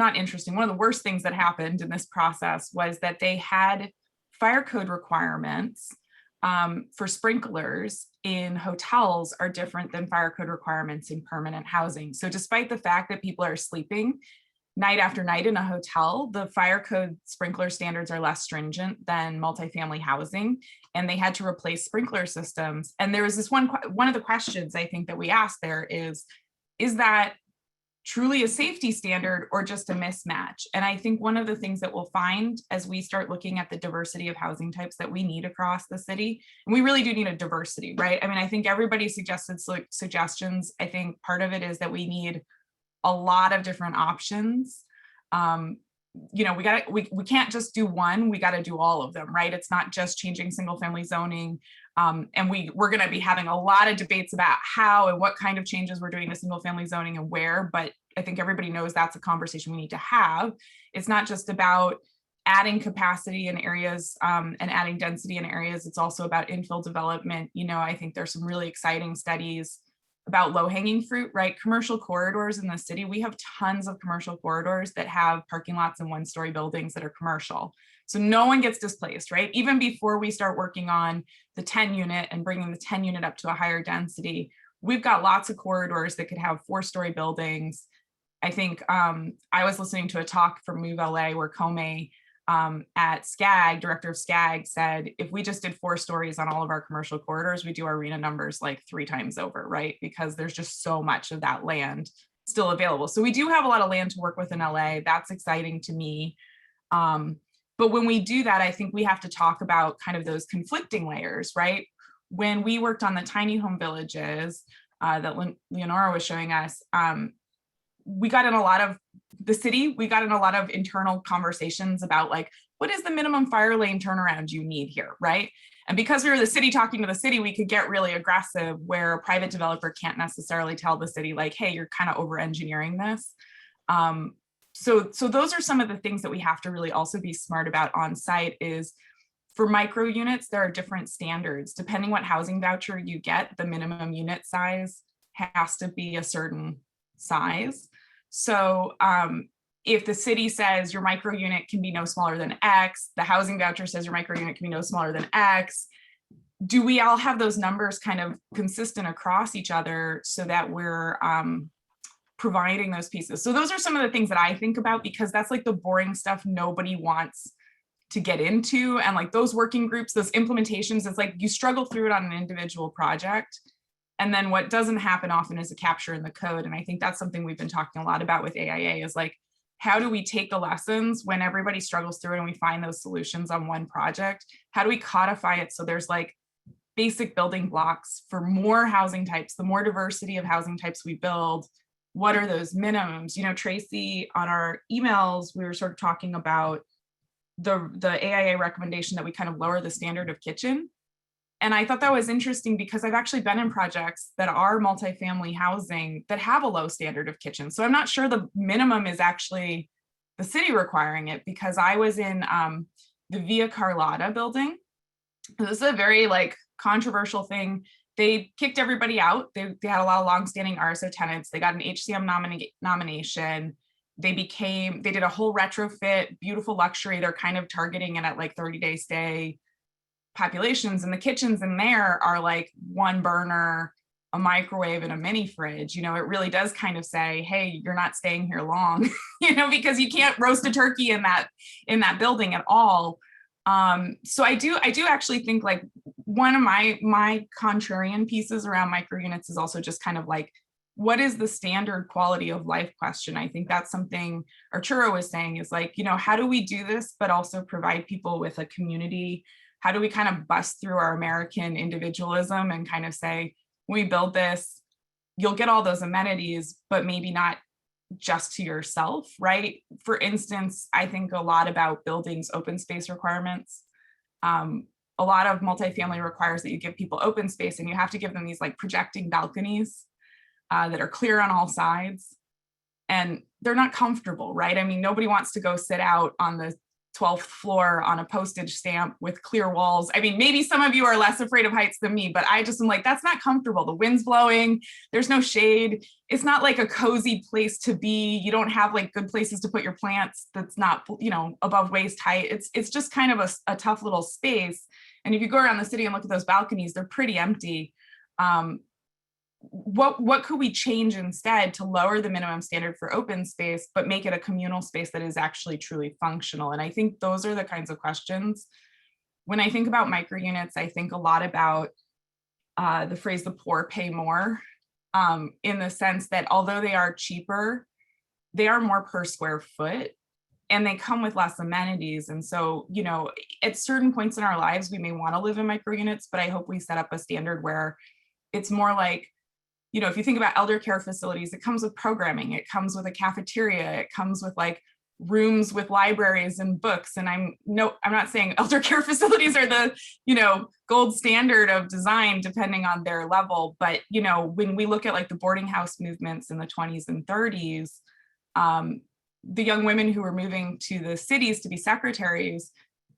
of the worst things that happened in this process was that they had fire code requirements for sprinklers in hotels are different than fire code requirements in permanent housing. So despite the fact that people are sleeping night after night in a hotel, the fire code sprinkler standards are less stringent than multifamily housing, and they had to replace sprinkler systems. And there was this one of the questions I think that we asked there is that truly a safety standard or just a mismatch? And I think one of the things that we'll find as we start looking at the diversity of housing types that we need across the city, and we really do need a diversity, right? I mean, I think everybody suggested suggestions. I think part of it is that we need a lot of different options. We can't just do one, we got to do all of them, right? It's not just changing single family zoning. And we're going to be having a lot of debates about how and what kind of changes we're doing to single family zoning and where, but I think everybody knows that's a conversation we need to have. It's not just about adding capacity in areas and adding density in areas. It's also about infill development. You know, I think there's some really exciting studies about low-hanging fruit, right? Commercial corridors in the city. We have tons of commercial corridors that have parking lots and one-story buildings that are commercial. So no one gets displaced, right? Even before we start working on the 10 unit and bringing the 10 unit up to a higher density, we've got lots of corridors that could have 4-story buildings. I think I was listening to a talk from Move LA where Comey at SCAG, director of SCAG, said, if we just did 4 stories on all of our commercial corridors, we do our arena numbers like 3 times over, right? Because there's just so much of that land still available. So we do have a lot of land to work with in LA. That's exciting to me. But when we do that, I think we have to talk about kind of those conflicting layers, right? When we worked on the tiny home villages that Leonora was showing us, we got in a lot of internal conversations about like, what is the minimum fire lane turnaround you need here, right? And because we were the city talking to the city, we could get really aggressive where a private developer can't necessarily tell the city like, hey, you're kind of over engineering this. So those are some of the things that we have to really also be smart about on site. Is for micro units, there are different standards. Depending what housing voucher you get, the minimum unit size has to be a certain size. So if the city says your micro unit can be no smaller than X, the housing voucher says your micro unit can be no smaller than X, do we all have those numbers kind of consistent across each other so that we're providing those pieces? So those are some of the things that I think about, because that's like the boring stuff nobody wants to get into. And like those working groups, those implementations, it's like you struggle through it on an individual project. And then what doesn't happen often is a capture in the code. And I think that's something we've been talking a lot about with AIA, is like, how do we take the lessons when everybody struggles through it and we find those solutions on one project? How do we codify it so there's like basic building blocks for more housing types, the more diversity of housing types we build? What are those minimums? You know, Tracy, on our emails, we were sort of talking about the AIA recommendation that we kind of lower the standard of kitchen. And I thought that was interesting because I've actually been in projects that are multifamily housing that have a low standard of kitchen. So I'm not sure the minimum is actually the city requiring it, because I was in the Via Carlotta building. This is a very like controversial thing. They kicked everybody out. They had a lot of longstanding RSO tenants. They got an HCM nomination. They did a whole retrofit, beautiful luxury. They're kind of targeting it at like 30-day stay populations, and the kitchens in there are like 1 burner, a microwave, and a mini fridge. You know, it really does kind of say, hey, you're not staying here long, you know, because you can't roast a turkey in that building at all. So I do actually think like one of my contrarian pieces around micro units is also just kind of like, what is the standard quality of life question? I think that's something Arturo was saying, is like, you know, how do we do this, but also provide people with a community? How do we kind of bust through our American individualism and kind of say, when we build this, you'll get all those amenities, but maybe not just to yourself, right? For instance, I think a lot about buildings' open space requirements. A lot of multifamily requires that you give people open space, and you have to give them these like projecting balconies that are clear on all sides. And they're not comfortable, right? I mean, nobody wants to go sit out on the 12th floor on a postage stamp with clear walls. I mean, maybe some of you are less afraid of heights than me, but I just am like, that's not comfortable. The wind's blowing, there's no shade. It's not like a cozy place to be. You don't have like good places to put your plants that's not, you know, above waist height. It's just kind of a tough little space. And if you go around the city and look at those balconies, they're pretty empty. What could we change instead to lower the minimum standard for open space, but make it a communal space that is actually truly functional? And I think those are the kinds of questions. When I think about micro units, I think a lot about the phrase "the poor pay more," in the sense that although they are cheaper, they are more per square foot, and they come with less amenities. And so, you know, at certain points in our lives, we may want to live in micro units, but I hope we set up a standard where it's more like, you know, if you think about elder care facilities, it comes with programming, it comes with a cafeteria, it comes with like rooms with libraries and books. And I'm not saying elder care facilities are the, you know, gold standard of design depending on their level. But, you know, when we look at like the boarding house movements in the 20s and 30s, the young women who were moving to the cities to be secretaries,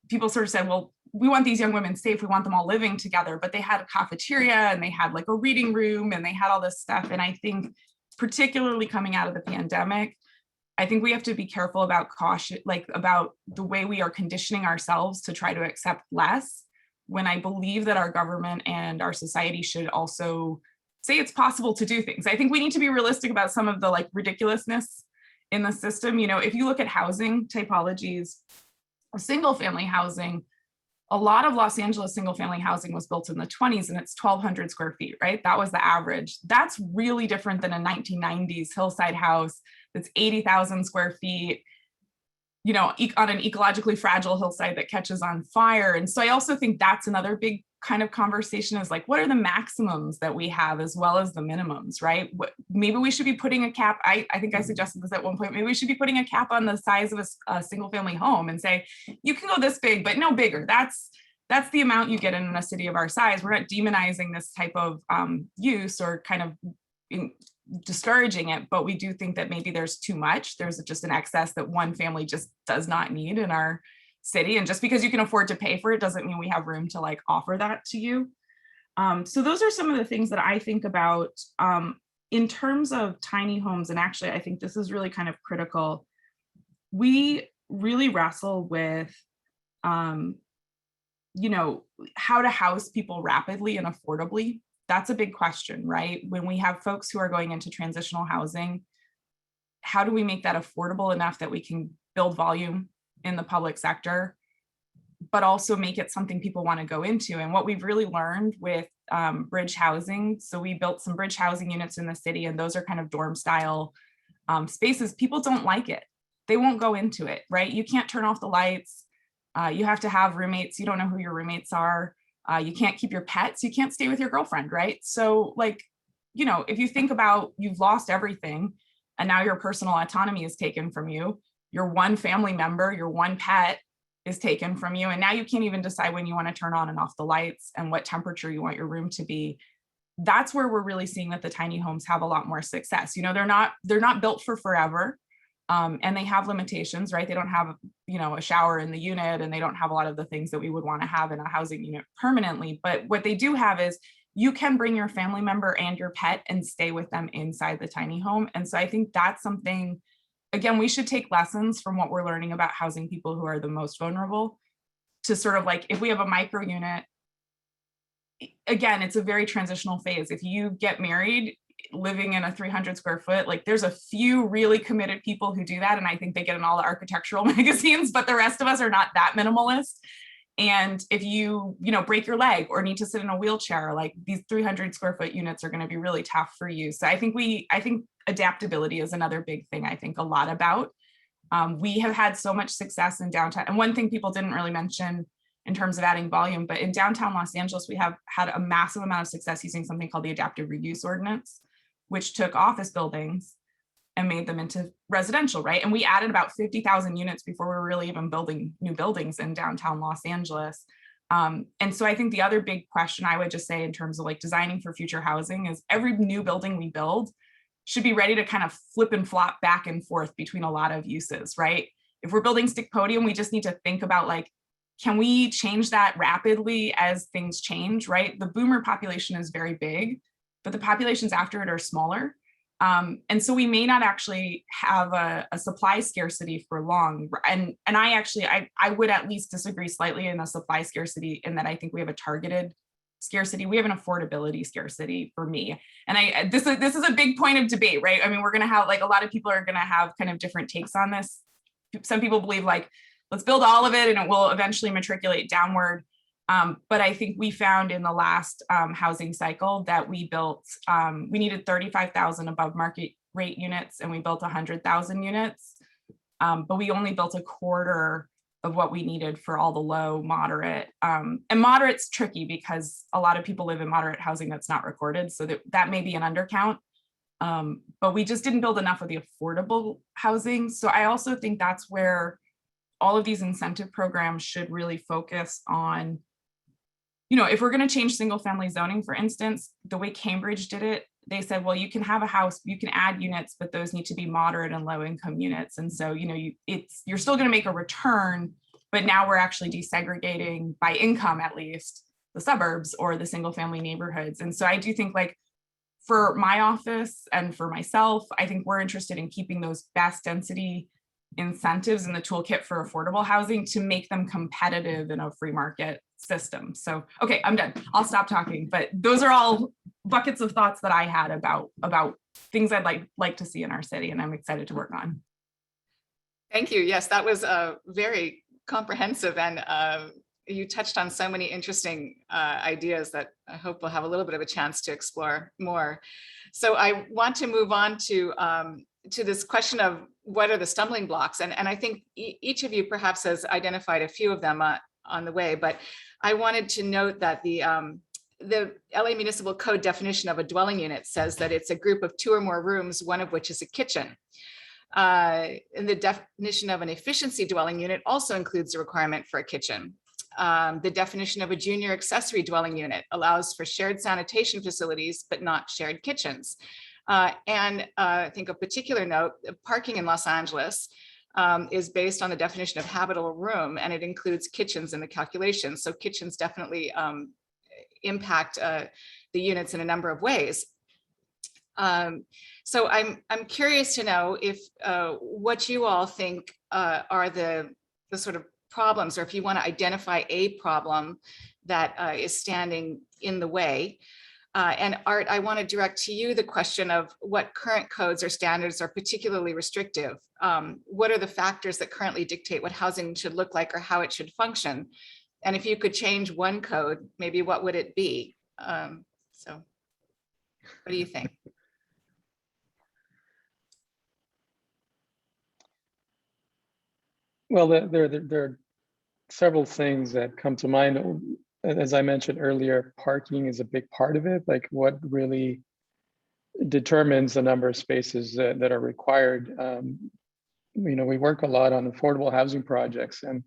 people sort of said, well, we want these young women safe. We want them all living together, but they had a cafeteria and they had like a reading room and they had all this stuff. And I think particularly coming out of the pandemic, I think we have to be careful about caution, like about the way we are conditioning ourselves to try to accept less, when I believe that our government and our society should also say it's possible to do things. I think we need to be realistic about some of the like ridiculousness in the system. You know, if you look at housing typologies, single family housing, a lot of Los Angeles single family housing was built in the 20s and it's 1,200 square feet, right? That was the average. That's really different than a 1990s hillside house that's 80,000 square feet, you know, on an ecologically fragile hillside that catches on fire. And so I also think that's another big kind of conversation, is like, what are the maximums that we have as well as the minimums, right? Maybe we should be putting a cap. I think I suggested this at one point. Maybe we should be putting a cap on the size of a single family home and say, you can go this big, but no bigger. That's the amount you get in a city of our size. We're not demonizing this type of use or kind of discouraging it, but we do think that maybe there's too much. There's just an excess that one family just does not need in our city. And just because you can afford to pay for it doesn't mean we have room to like offer that to you. So those are some of the things that I think about in terms of tiny homes. And actually, I think this is really kind of critical. We really wrestle with, you know, how to house people rapidly and affordably. That's a big question, right? When we have folks who are going into transitional housing, how do we make that affordable enough that we can build volume in the public sector, but also make it something people want to go into? And what we've really learned with bridge housing, so we built some bridge housing units in the city, and those are kind of dorm style spaces. People don't like it. They won't go into it, right? You can't turn off the lights. You have to have roommates. You don't know who your roommates are. You can't keep your pets. You can't stay with your girlfriend, right? So like, you know, if you think about, you've lost everything and now your personal autonomy is taken from you. Your one family member, your one pet is taken from you. And now you can't even decide when you want to turn on and off the lights and what temperature you want your room to be. That's where we're really seeing that the tiny homes have a lot more success. You know, they're not built for forever. And they have limitations, right? They don't have, you know, a shower in the unit, and they don't have a lot of the things that we would want to have in a housing unit permanently. But what they do have is you can bring your family member and your pet and stay with them inside the tiny home. And so I think that's something, again, we should take lessons from what we're learning about housing people who are the most vulnerable to sort of like, if we have a micro unit, again, it's a very transitional phase. If you get married, living in a 300 square foot, like there's a few really committed people who do that. And I think they get in all the architectural magazines, but the rest of us are not that minimalist. And if you break your leg or need to sit in a wheelchair, like these 300 square foot units are going to be really tough for you. So I think adaptability is another big thing I think a lot about. We have had so much success in downtown. And one thing people didn't really mention in terms of adding volume, but in downtown Los Angeles, we have had a massive amount of success using something called the Adaptive Reuse Ordinance, which took office buildings and made them into residential, right? And we added about 50,000 units before we were really even building new buildings in downtown Los Angeles. And so I think the other big question I would just say in terms of like designing for future housing is every new building we build should be ready to kind of flip and flop back and forth between a lot of uses, right? If we're building stick podium, we just need to think about like, can we change that rapidly as things change, right? The boomer population is very big, but the populations after it are smaller. And so we may not actually have a supply scarcity for long. And I would at least disagree slightly in a supply scarcity in that I think we have a targeted scarcity. We have an affordability scarcity for me. And this is a big point of debate, right? I mean, we're gonna have like a lot of people are gonna have kind of different takes on this. Some people believe like, let's build all of it and it will eventually matriculate downward. But I think we found in the last housing cycle that we needed 35,000 above market rate units and we built 100,000 units. But we only built a quarter of what we needed for all the low, moderate. And moderate's tricky because a lot of people live in moderate housing that's not recorded. So that may be an undercount. But we just didn't build enough of the affordable housing. So I also think that's where all of these incentive programs should really focus on, if we're going to change single family zoning, for instance, the way Cambridge did it they said, well, you can have a house, you can add units, but those need to be moderate and low income units. And so, you know, you're still going to make a return, but now we're actually desegregating by income, at least, the suburbs or the single family neighborhoods. And so I do think, like, for my office and for myself, I think we're interested in keeping those best density incentives in the toolkit for affordable housing to make them competitive in a free market system. So, okay, I'm done. I'll stop talking, but those are all buckets of thoughts that I had about things I'd like to see in our city, and I'm excited to work on. Thank you. Yes, that was very comprehensive, and you touched on so many interesting ideas that I hope we'll have a little bit of a chance to explore more. So I want to move on to this question of what are the stumbling blocks, and I think each of you perhaps has identified a few of them on the way, but I wanted to note that the LA Municipal Code definition of a dwelling unit says that it's a group of 2 or more rooms, one of which is a kitchen. And the definition of an efficiency dwelling unit also includes a requirement for a kitchen. The definition of a junior accessory dwelling unit allows for shared sanitation facilities, but not shared kitchens. And I think of particular note, parking in Los Angeles is based on the definition of habitable room, and it includes kitchens in the calculation. So kitchens definitely impact the units in a number of ways. So I'm curious to know if what you all think are the sort of problems, or if you want to identify a problem that is standing in the way. And Art, I want to direct to you the question of what current codes or standards are particularly restrictive. What are the factors that currently dictate what housing should look like or how it should function? And if you could change one code, maybe what would it be? So what do you think? Well, there are several things that come to mind. As I mentioned earlier, parking is a big part of it. Like, what really determines the number of spaces that are required. You know, we work a lot on affordable housing projects, and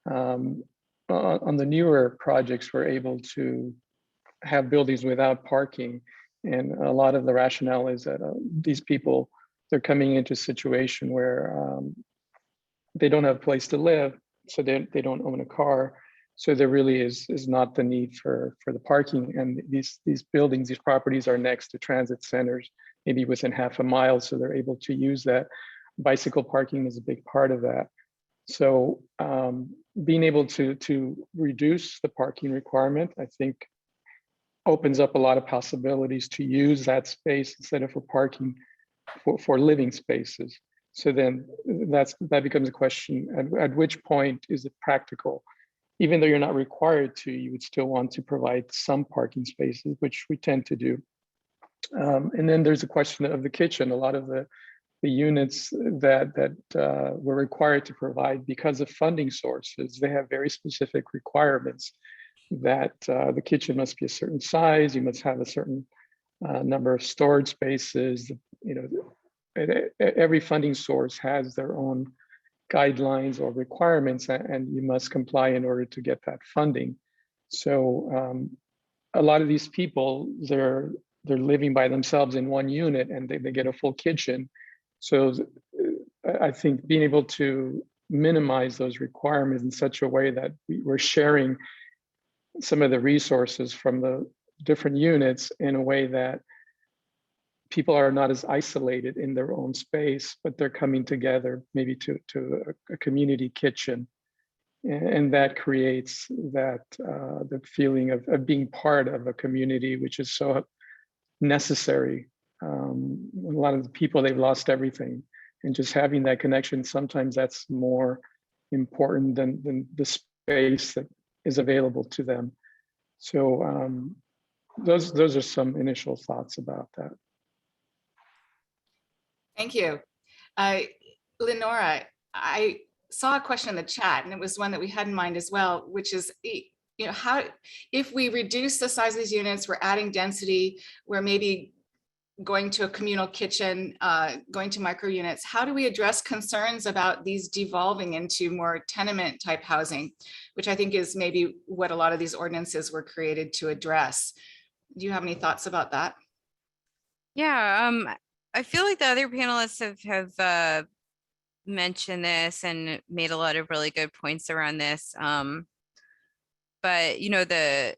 on the newer projects, we're able to have buildings without parking. And a lot of the rationale is that these people, they're coming into a situation where they don't have a place to live, so they don't own a car. So there really is not the need for the parking. And these buildings, these properties are next to transit centers, maybe within half a mile, so they're able to use that. Bicycle parking is a big part of that. So being able to reduce the parking requirement, I think, opens up a lot of possibilities to use that space instead of for parking for living spaces. So then that becomes a question, at which point is it practical? Even though you're not required to, you would still want to provide some parking spaces, which we tend to do. And then there's a question of the kitchen. A lot of the units that we're required to provide because of funding sources, they have very specific requirements that the kitchen must be a certain size, you must have a certain number of storage spaces. You know, every funding source has their own guidelines or requirements, and you must comply in order to get that funding. So a lot of these people, they're living by themselves in one unit, and they get a full kitchen. So I think being able to minimize those requirements in such a way that we're sharing some of the resources from the different units in a way that people are not as isolated in their own space, but they're coming together maybe to a community kitchen. And that creates that the feeling of being part of a community, which is so necessary. A lot of the people, they've lost everything, and just having that connection, sometimes that's more important than the space that is available to them. So those are some initial thoughts about that. Thank you. Leonora, I saw a question in the chat, and it was one that we had in mind as well, which is, you know, how, if we reduce the size of these units, we're adding density, we're maybe going to a communal kitchen, going to micro units, how do we address concerns about these devolving into more tenement type housing, which I think is maybe what a lot of these ordinances were created to address. Do you have any thoughts about that? Yeah, I feel like the other panelists have mentioned this and made a lot of really good points around this. But you know, the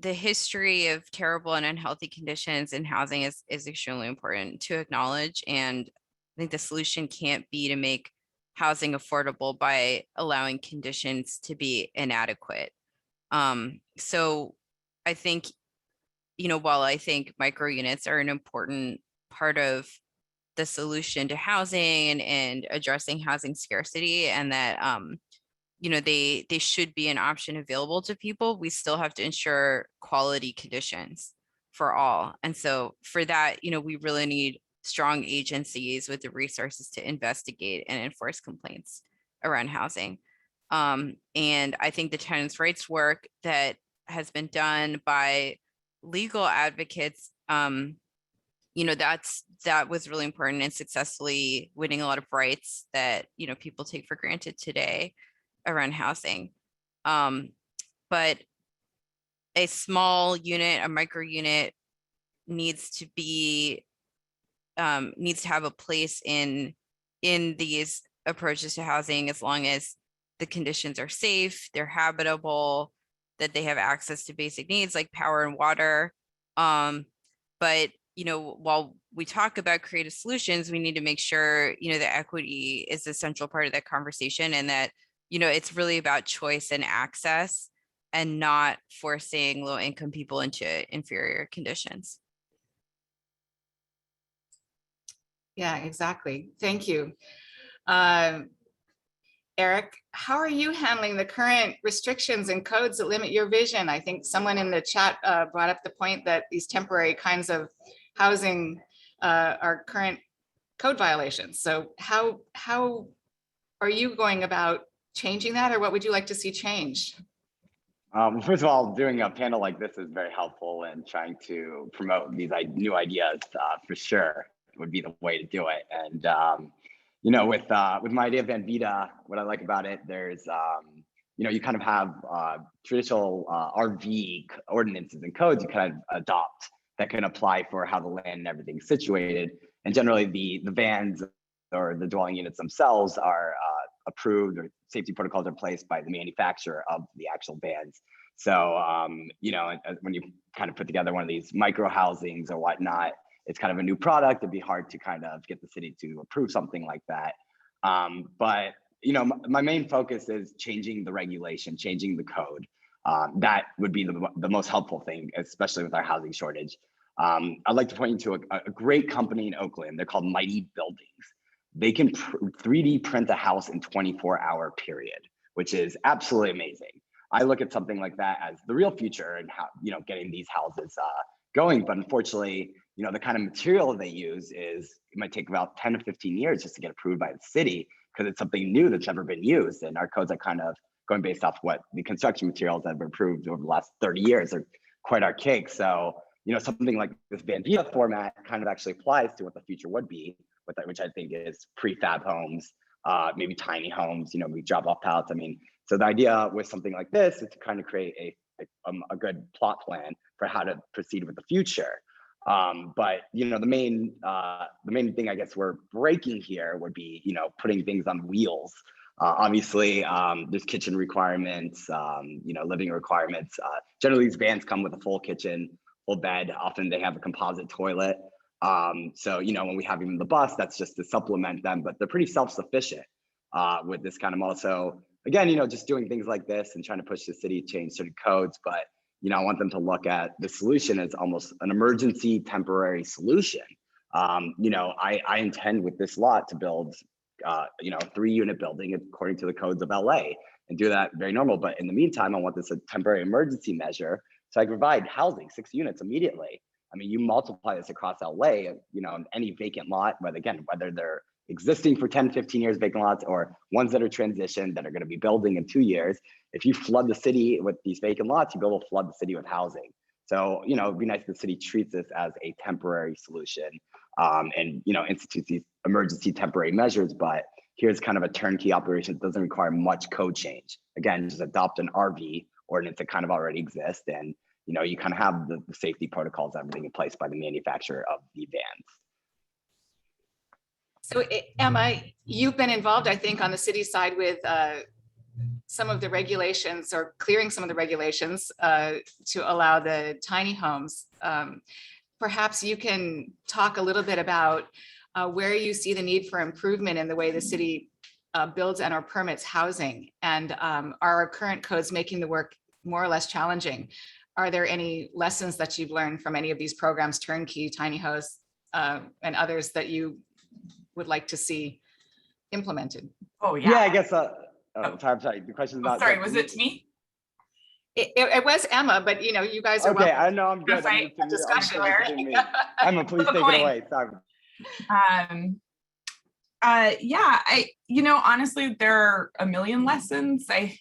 history of terrible and unhealthy conditions in housing is extremely important to acknowledge. And I think the solution can't be to make housing affordable by allowing conditions to be inadequate. So I think, you know, while I think micro units are an important part of the solution to housing and addressing housing scarcity, and that you know, they should be an option available to people, we still have to ensure quality conditions for all. And so for that, you know, we really need strong agencies with the resources to investigate and enforce complaints around housing. And I think the tenants' rights work that has been done by legal advocates, you know, that was really important and successfully winning a lot of rights that, you know, people take for granted today around housing. But a small unit, a micro unit needs to be, needs to have a place in these approaches to housing, as long as the conditions are safe, they're habitable, that they have access to basic needs like power and water. But you know, while we talk about creative solutions, we need to make sure, you know, that equity is a central part of that conversation, and that, you know, it's really about choice and access and not forcing low income people into inferior conditions. Yeah, exactly. Thank you. Eric, how are you handling the current restrictions and codes that limit your vision? I think someone in the chat brought up the point that these temporary kinds of housing are current code violations. So how are you going about changing that, or what would you like to see changed? First of all, doing a panel like this is very helpful and trying to promote these new ideas for sure would be the way to do it. And you know, with my idea of Van Vita, what I like about it, there's you know, you kind of have traditional RV ordinances and codes you kind of adopt that can apply for how the land and everything's situated. And generally the vans or the dwelling units themselves are approved, or safety protocols are placed by the manufacturer of the actual vans. So, you know, when you kind of put together one of these micro housings or whatnot, it's kind of a new product. It'd be hard to kind of get the city to approve something like that. But, you know, my main focus is changing the regulation, changing the code. That would be the most helpful thing, especially with our housing shortage. I'd like to point you to a great company in Oakland. They're called Mighty Buildings. They can 3D print a house in 24-hour period, which is absolutely amazing. I look at something like that as the real future and how, you know, getting these houses going. But unfortunately, you know, the kind of material they use is, it might take about 10 to 15 years just to get approved by the city, because it's something new that's never been used. And our codes are kind of going based off what the construction materials that have been approved over the last 30 years are quite archaic. So, you know, something like this Van Vita format kind of actually applies to what the future would be, with that, which I think is prefab homes, maybe tiny homes, you know, we drop off pallets. I mean, so the idea with something like this is to kind of create a good plot plan for how to proceed with the future. But you know, the main thing I guess we're breaking here would be, you know, putting things on wheels. Obviously, there's kitchen requirements, you know, living requirements. Generally, these vans come with a full kitchen, full bed. Often they have a composite toilet. So, you know, when we have even the bus, that's just to supplement them, but they're pretty self-sufficient with this kind of model. So again, you know, just doing things like this and trying to push the city to change certain codes, but, you know, I want them to look at the solution as almost an emergency temporary solution. You know, I intend with this lot to build, you know, a 3-unit building according to the codes of LA and do that very normal. But in the meantime, I want this a temporary emergency measure so I can provide housing, 6 units immediately. I mean, you multiply this across LA, you know, any vacant lot, whether they're existing for 10, 15 years vacant lots, or ones that are transitioned that are going to be building in 2 years. If you flood the city with these vacant lots, you'll be able to flood the city with housing. So, you know, it'd be nice if the city treats this as a temporary solution and, you know, institutes these emergency temporary measures. But here's kind of a turnkey operation that doesn't require much code change. Again, just adopt an RV ordinance that kind of already exists and, you know, you kind of have the safety protocols, everything in place by the manufacturer of the vans. So Emma, you've been involved, I think, on the city side with some of the regulations or clearing some of the regulations to allow the tiny homes. Perhaps you can talk a little bit about where you see the need for improvement in the way the city builds and or permits housing, and are our current codes making the work more or less challenging? Are there any lessons that you've learned from any of these programs, turnkey, tiny house, and others that you would like to see implemented? Oh, yeah. Yeah, I guess, I'm sorry, the question is Oh, not. sorry, was it to me? It was Emma, but you know, you guys are Okay, welcome I know, I'm good. to I'm discussion. Emma, please take it away, sorry. Yeah, honestly, there are a million lessons. I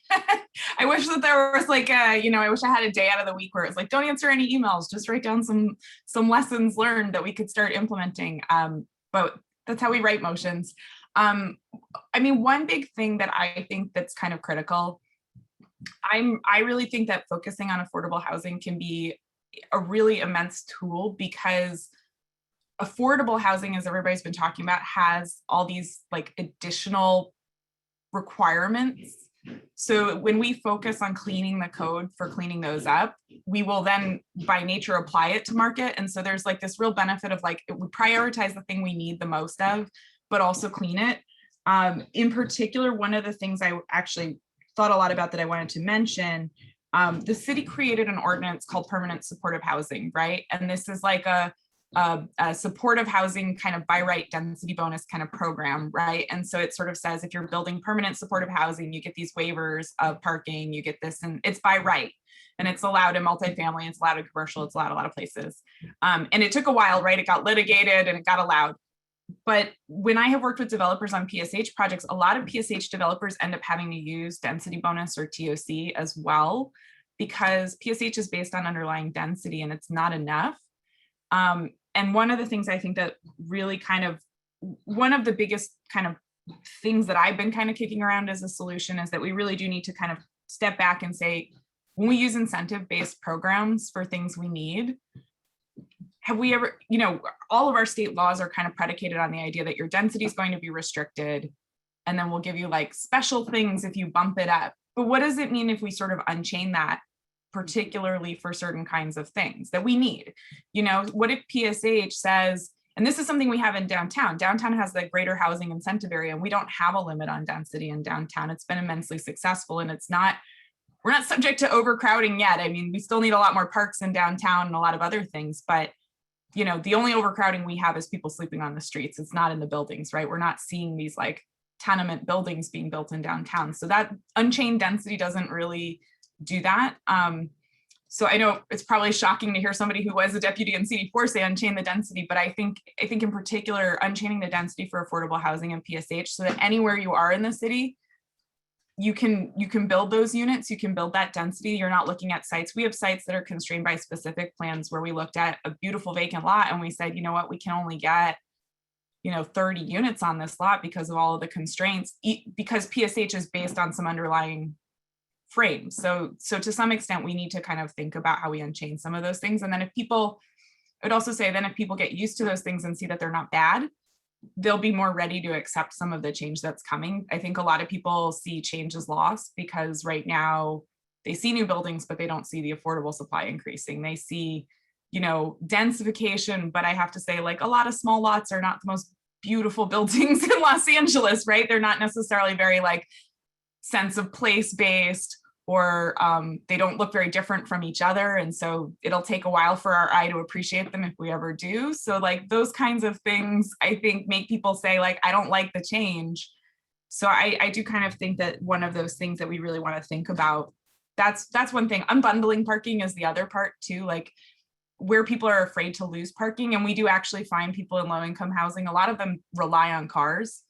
wish that there was like I wish I had a day out of the week where it's like, don't answer any emails, just write down some lessons learned that we could start implementing. But that's how we write motions. One big thing that I think that's kind of critical, I really think that focusing on affordable housing can be a really immense tool, because affordable housing, as everybody's been talking about, has all these like additional requirements. So when we focus on cleaning the code for cleaning those up, we will then by nature apply it to market. And so there's like this real benefit of like, it would prioritize the thing we need the most of, but also clean it. In particular, one of the things I actually thought a lot about that I wanted to mention, the city created an ordinance called permanent supportive housing, right? And this is like a supportive housing kind of by right density bonus kind of program, right? And so it sort of says, if you're building permanent supportive housing, you get these waivers of parking, you get this, and it's by right. And it's allowed in multifamily, it's allowed in commercial, it's allowed a lot of places. And it took a while, right? It got litigated and it got allowed. But when I have worked with developers on PSH projects, a lot of PSH developers end up having to use density bonus or TOC as well, because PSH is based on underlying density and it's not enough. And one of the things I think that really kind of, one of the biggest kind of things that I've been kind of kicking around as a solution is that we really do need to kind of step back and say, when we use incentive-based programs for things we need, have we ever, all of our state laws are kind of predicated on the idea that your density is going to be restricted, and then we'll give you like special things if you bump it up. But what does it mean if we sort of unchain that, particularly for certain kinds of things that we need? What if PSH says, and this is something we have in downtown. Downtown has the greater housing incentive area, and we don't have a limit on density in downtown. It's been immensely successful, and we're not subject to overcrowding yet. I mean, we still need a lot more parks in downtown and a lot of other things, but the only overcrowding we have is people sleeping on the streets. It's not in the buildings, right? We're not seeing these like tenement buildings being built in downtown. So that unchained density doesn't really do that. So I know it's probably shocking to hear somebody who was a deputy in CD4 say unchain the density, but I think in particular, unchaining the density for affordable housing and PSH, so that anywhere you are in the city, you can build those units, you can build that density. You're not looking at sites. We have sites that are constrained by specific plans where we looked at a beautiful vacant lot and we said, you know what, we can only get 30 units on this lot because of all of the constraints, because PSH is based on some underlying frames. So to some extent, we need to kind of think about how we unchain some of those things. And then I would also say then if people get used to those things and see that they're not bad, they'll be more ready to accept some of the change that's coming. I think a lot of people see change as loss because right now they see new buildings, but they don't see the affordable supply increasing. They see, densification, but I have to say, like, a lot of small lots are not the most beautiful buildings in Los Angeles, right? They're not necessarily very like sense of place-based, or they don't look very different from each other. And so it'll take a while for our eye to appreciate them if we ever do. So like those kinds of things, I think, make people say like, I don't like the change. So I do kind of think that one of those things that we really want to think about, that's one thing. Unbundling parking is the other part too, like where people are afraid to lose parking. And we do actually find people in low income housing, a lot of them rely on cars.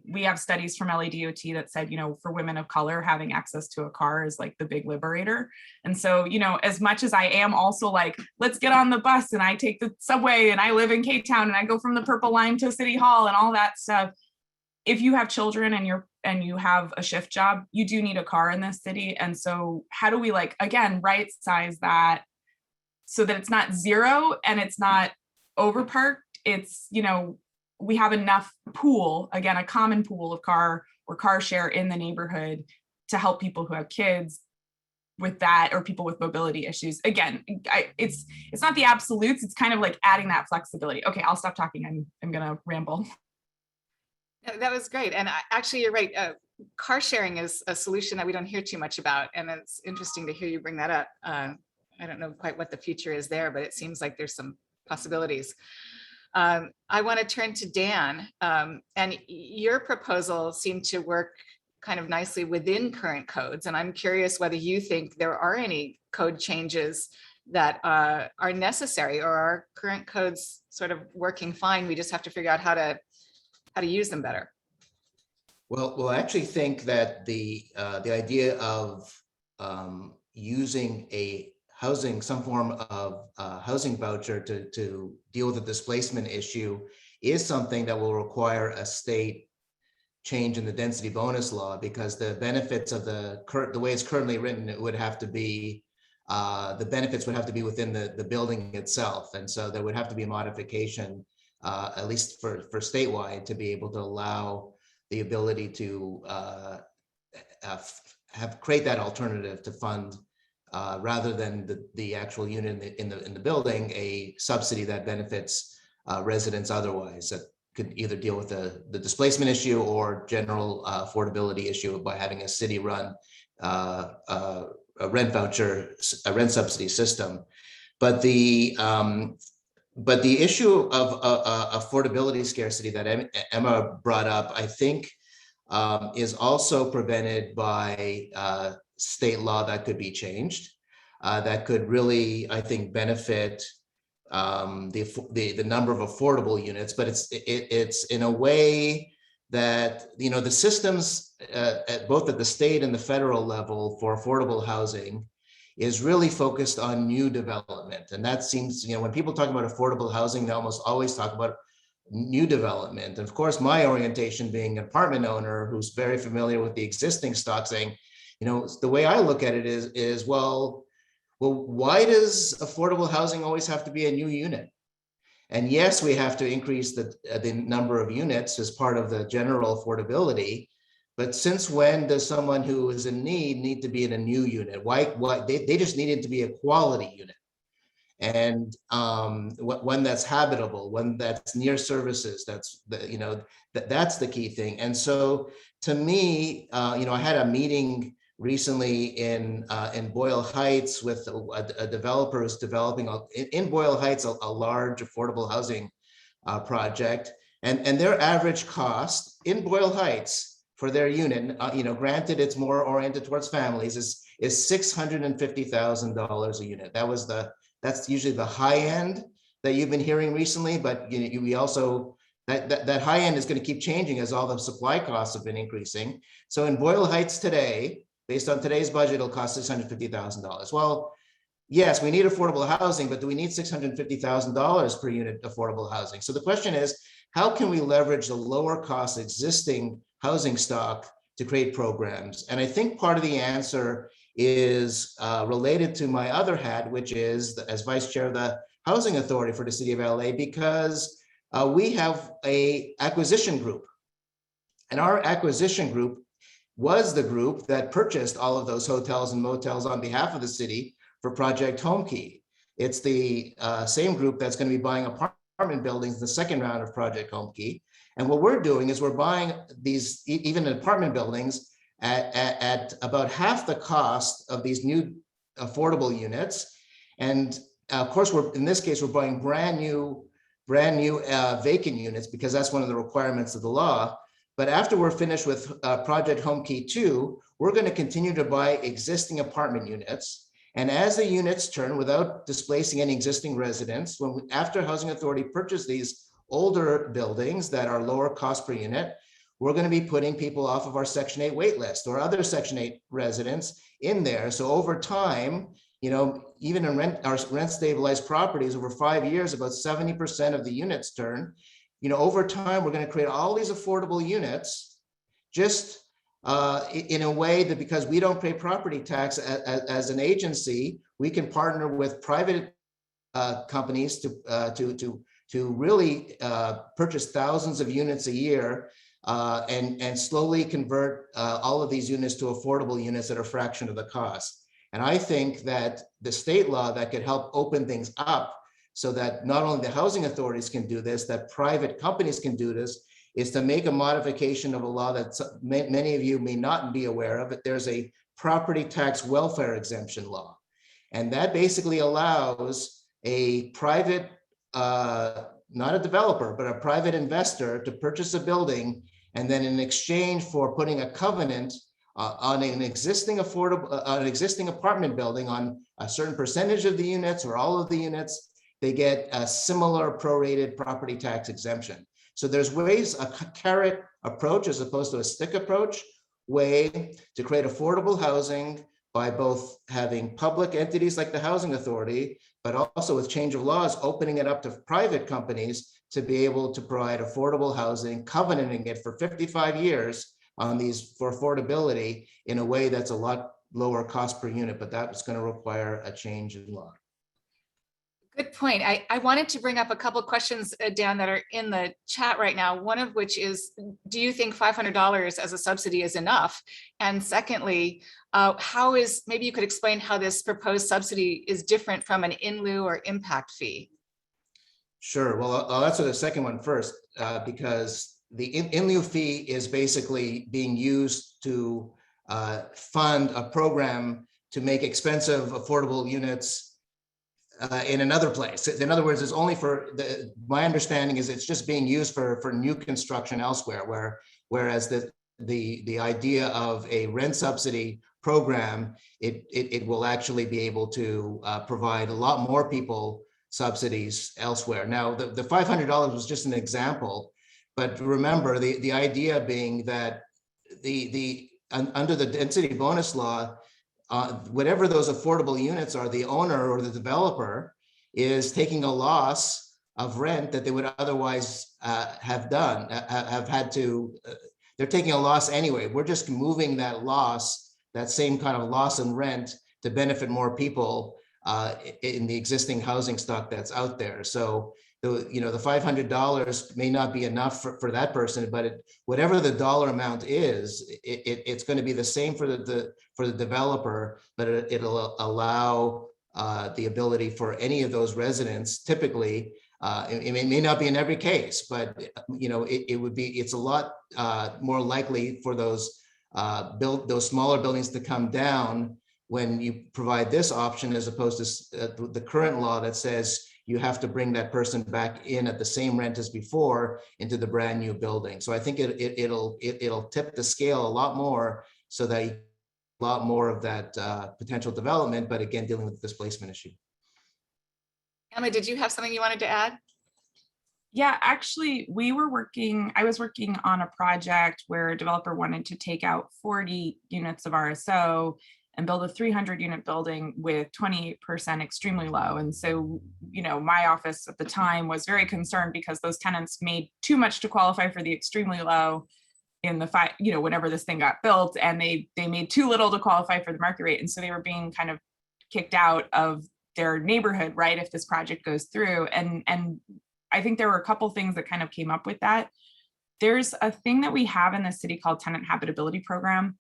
We have studies from LADOT that said, for women of color, having access to a car is like the big liberator. And so, as much as I am also like, let's get on the bus and I take the subway and I live in K-Town and I go from the Purple Line to City Hall and all that stuff, if you have children and you have a shift job, you do need a car in this city. And so how do we like, again, right size that so that it's not zero and it's not overparked? It's, you know, we have enough pool, again, a common pool of car or car share in the neighborhood to help people who have kids with that, or people with mobility issues. Again, it's not the absolutes, it's kind of like adding that flexibility. Okay, I'll stop talking. I'm gonna ramble. That was great. And actually, you're right. Car sharing is a solution that we don't hear too much about. And it's interesting to hear you bring that up. I don't know quite what the future is there, but it seems like there's some possibilities. I want to turn to Dan. And your proposal seemed to work kind of nicely within current codes. And I'm curious whether you think there are any code changes that are necessary, or are current codes sort of working fine? We just have to figure out how to use them better. Well, I actually think that the idea of using some form of housing voucher to deal with the displacement issue is something that will require a state change in the density bonus law, because the benefits of the way it's currently written, it would have to be the benefits would have to be within the building itself, and so there would have to be a modification. At least for statewide, to be able to allow the ability to create that alternative to fund, rather than the actual unit in the building, a subsidy that benefits residents otherwise, that could either deal with the displacement issue or general affordability issue by having a city-run a rent voucher, a rent subsidy system. But the issue of affordability scarcity that Emma brought up, I think, is also prevented by state law that could be changed, that could really, I think, benefit the number of affordable units. But it's in a way that, you know, the systems both at the state and the federal level for affordable housing is really focused on new development. And that seems, you know, when people talk about affordable housing, they almost always talk about new development. And of course, my orientation being an apartment owner who's very familiar with the existing stock, saying, you know, the way I look at it is well, why does affordable housing always have to be a new unit? And yes, we have to increase the number of units as part of the general affordability. But since when does someone who is in need to be in a new unit? Why they just needed to be a quality unit, and one that's habitable, one that's near services. That's that's the key thing. And so, to me, you know, I had a meeting recently in Boyle Heights with a developer who's developing in Boyle Heights a large affordable housing project, and their average cost in Boyle Heights for their unit, you know, granted it's more oriented towards families, is $650,000 a unit. That's usually the high end that you've been hearing recently, but we also that high end is going to keep changing as all the supply costs have been increasing. So in Boyle Heights today, based on today's budget, it'll cost $650,000. Well, yes, we need affordable housing, but do we need $650,000 per unit affordable housing? So the question is, how can we leverage the lower cost existing housing stock to create programs? And I think part of the answer is related to my other hat, which is as vice chair of the Housing Authority for the City of LA, because we have a acquisition group. And our acquisition group was the group that purchased all of those hotels and motels on behalf of the city for Project Homekey. It's the same group that's going to be buying apartment buildings in the second round of Project Homekey. And what we're doing is we're buying these, even apartment buildings, at about half the cost of these new affordable units. And of course, in this case, we're buying brand new vacant units, because that's one of the requirements of the law. But after we're finished with Project Homekey 2, we're going to continue to buy existing apartment units. And as the units turn, without displacing any existing residents, after Housing Authority purchase these older buildings that are lower cost per unit, we're going to be putting people off of our Section 8 wait list or other Section 8 residents in there. So over time, you know, even in our rent stabilized properties, over 5 years, about 70% of the units turn. over time, we're going to create all these affordable units just in a way that, because we don't pay property tax as an agency, we can partner with private companies to really purchase thousands of units a year and slowly convert all of these units to affordable units at a fraction of the cost. And I think that the state law that could help open things up so that not only the housing authorities can do this, that private companies can do this, is to make a modification of a law that many of you may not be aware of. But there's a property tax welfare exemption law. And that basically allows a private, not a developer, but a private investor to purchase a building, and then in exchange for putting a covenant on an existing apartment building on a certain percentage of the units or all of the units, they get a similar prorated property tax exemption. So there's ways, a carrot approach as opposed to a stick approach, way to create affordable housing by both having public entities like the housing authority, but also with change of laws, opening it up to private companies to be able to provide affordable housing, covenanting it for 55 years on these for affordability in a way that's a lot lower cost per unit, but that's going to require a change in law. Good point. I wanted to bring up a couple of questions, Dan, that are in the chat right now. One of which is, do you think $500 as a subsidy is enough? And secondly, maybe you could explain how this proposed subsidy is different from an in lieu or impact fee? Sure. Well, I'll answer the second one first, because the in lieu fee is basically being used to fund a program to make expensive, affordable units in another place. In other words, it's only for my understanding is it's just being used for new construction elsewhere, whereas the idea of a rent subsidy program, it will actually be able to provide a lot more people subsidies elsewhere. Now, the $500 was just an example, but remember the idea being that under the density bonus law, whatever those affordable units are, the owner or the developer is taking a loss of rent that they would otherwise have had to, they're taking a loss anyway. We're just moving that loss, that same kind of loss in rent, to benefit more people in the existing housing stock that's out there. So the $500 may not be enough for that person, but whatever the dollar amount is, it's going to be the same for the developer, but it'll allow the ability for any of those residents. Typically, it may not be in every case, but it's a lot more likely for those smaller buildings to come down when you provide this option, as opposed to the current law that says you have to bring that person back in at the same rent as before into the brand new building. So I think it'll tip the scale a lot more, so that a lot more of that potential development, but again, dealing with the displacement issue. Emma, did you have something you wanted to add? Yeah, actually, I was working on a project where a developer wanted to take out 40 units of RSO and build a 300 unit building with 28% extremely low. And so, my office at the time was very concerned because those tenants made too much to qualify for the extremely low in the whenever this thing got built, and they made too little to qualify for the market rate. And so they were being kind of kicked out of their neighborhood, right, if this project goes through. And I think there were a couple things that kind of came up with that. There's a thing that we have in the city called Tenant Habitability Program.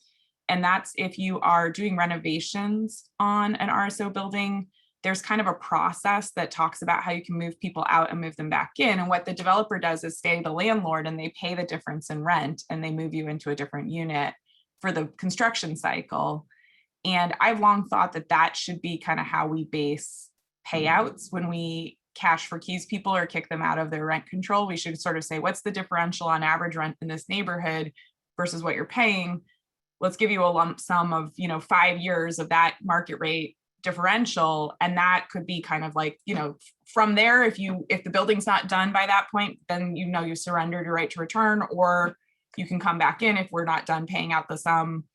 And that's if you are doing renovations on an RSO building, there's kind of a process that talks about how you can move people out and move them back in. And what the developer does is stay the landlord, and they pay the difference in rent, and they move you into a different unit for the construction cycle. And I've long thought that should be kind of how we base payouts when we cash for keys people or kick them out of their rent control. We should sort of say, what's the differential on average rent in this neighborhood versus what you're paying? Let's give you a lump sum of 5 years of that market rate differential, and that could be kind of like, from there, if the building's not done by that point, then you surrendered your right to return, or you can come back in if we're not done paying out the sum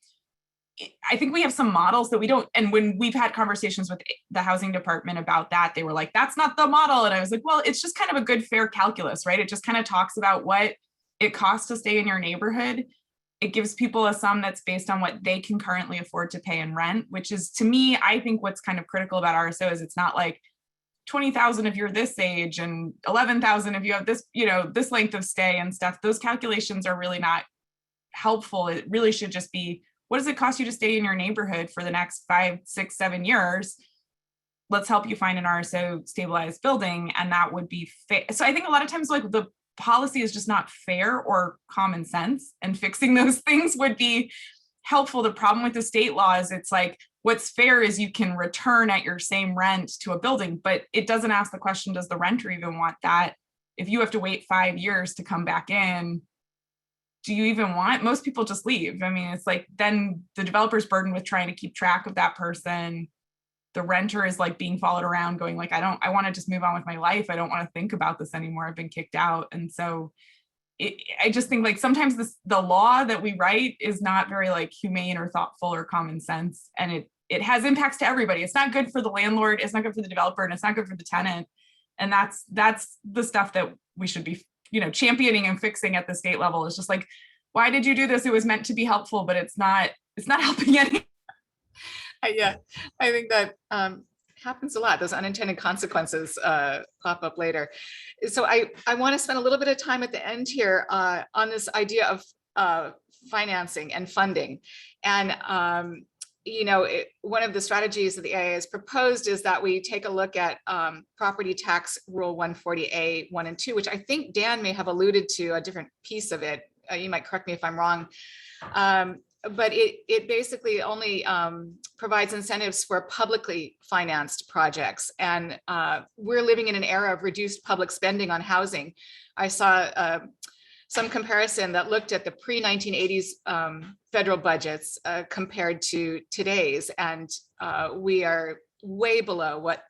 I think we have some models that we don't, and when we've had conversations with the housing department about that, they were like, that's not the model. And I was like, well, it's just kind of a good fair calculus, right? It just kind of talks about what it costs to stay in your neighborhood. It gives people a sum that's based on what they can currently afford to pay in rent, which is, to me, I think what's kind of critical about RSO is it's not like 20,000 if you're this age and 11,000 if you have this, this length of stay and stuff. Those calculations are really not helpful. It really should just be, what does it cost you to stay in your neighborhood for the next 5, 6, 7 years? Let's help you find an RSO stabilized building. And that would be fair. So I think a lot of times like the policy is just not fair or common sense, and fixing those things would be helpful. The problem with the state law is it's like, what's fair is you can return at your same rent to a building, but it doesn't ask the question, does the renter even want that? If you have to wait 5 years to come back in, do you even want? Most people just leave. I mean, it's like, then the developer's burdened with trying to keep track of that person. The renter is like being followed around going like, I want to just move on with my life. I don't want to think about this anymore. I've been kicked out. And so I just think like sometimes the law that we write is not very like humane or thoughtful or common sense. And it has impacts to everybody. It's not good for the landlord. It's not good for the developer, and it's not good for the tenant. And that's the stuff that we should be, championing and fixing at the state level. Is just like, why did you do this? It was meant to be helpful, but it's not helping any. Yeah, I think that happens a lot. Those unintended consequences pop up later. So I want to spend a little bit of time at the end here on this idea of financing and funding. And one of the strategies that the AIA has proposed is that we take a look at property tax rule 140A 1 and 2, which I think Dan may have alluded to a different piece of it. You might correct me if I'm wrong. But it basically only provides incentives for publicly financed projects. And we're living in an era of reduced public spending on housing. I saw some comparison that looked at the pre-1980s federal budgets compared to today's, and we are way below what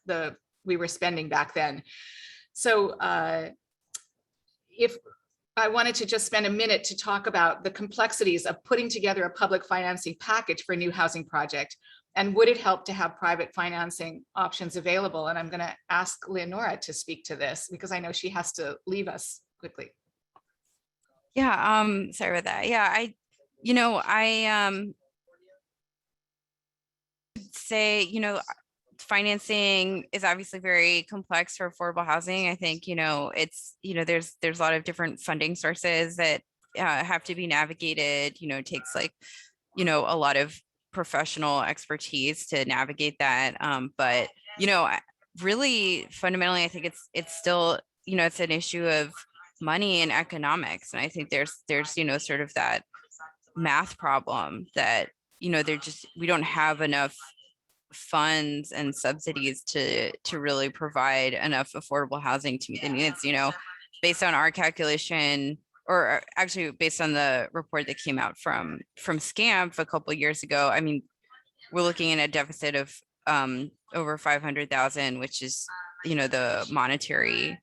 we were spending back then. So if I wanted to just spend a minute to talk about the complexities of putting together a public financing package for a new housing project, and would it help to have private financing options available? And I'm going to ask Leonora to speak to this because I know she has to leave us quickly. Yeah, sorry about that. Yeah, I say, financing is obviously very complex for affordable housing. I think, it's, there's a lot of different funding sources that have to be navigated. It takes like, a lot of professional expertise to navigate that. But, really fundamentally, I think it's still, it's an issue of money and economics. And I think there's, sort of that math problem that, we don't have enough funds and subsidies to really provide enough affordable housing to meet the needs, based on our calculation, or actually based on the report that came out from SCAMP a couple of years ago. I mean, we're looking at a deficit of over 500,000, which is, the monetary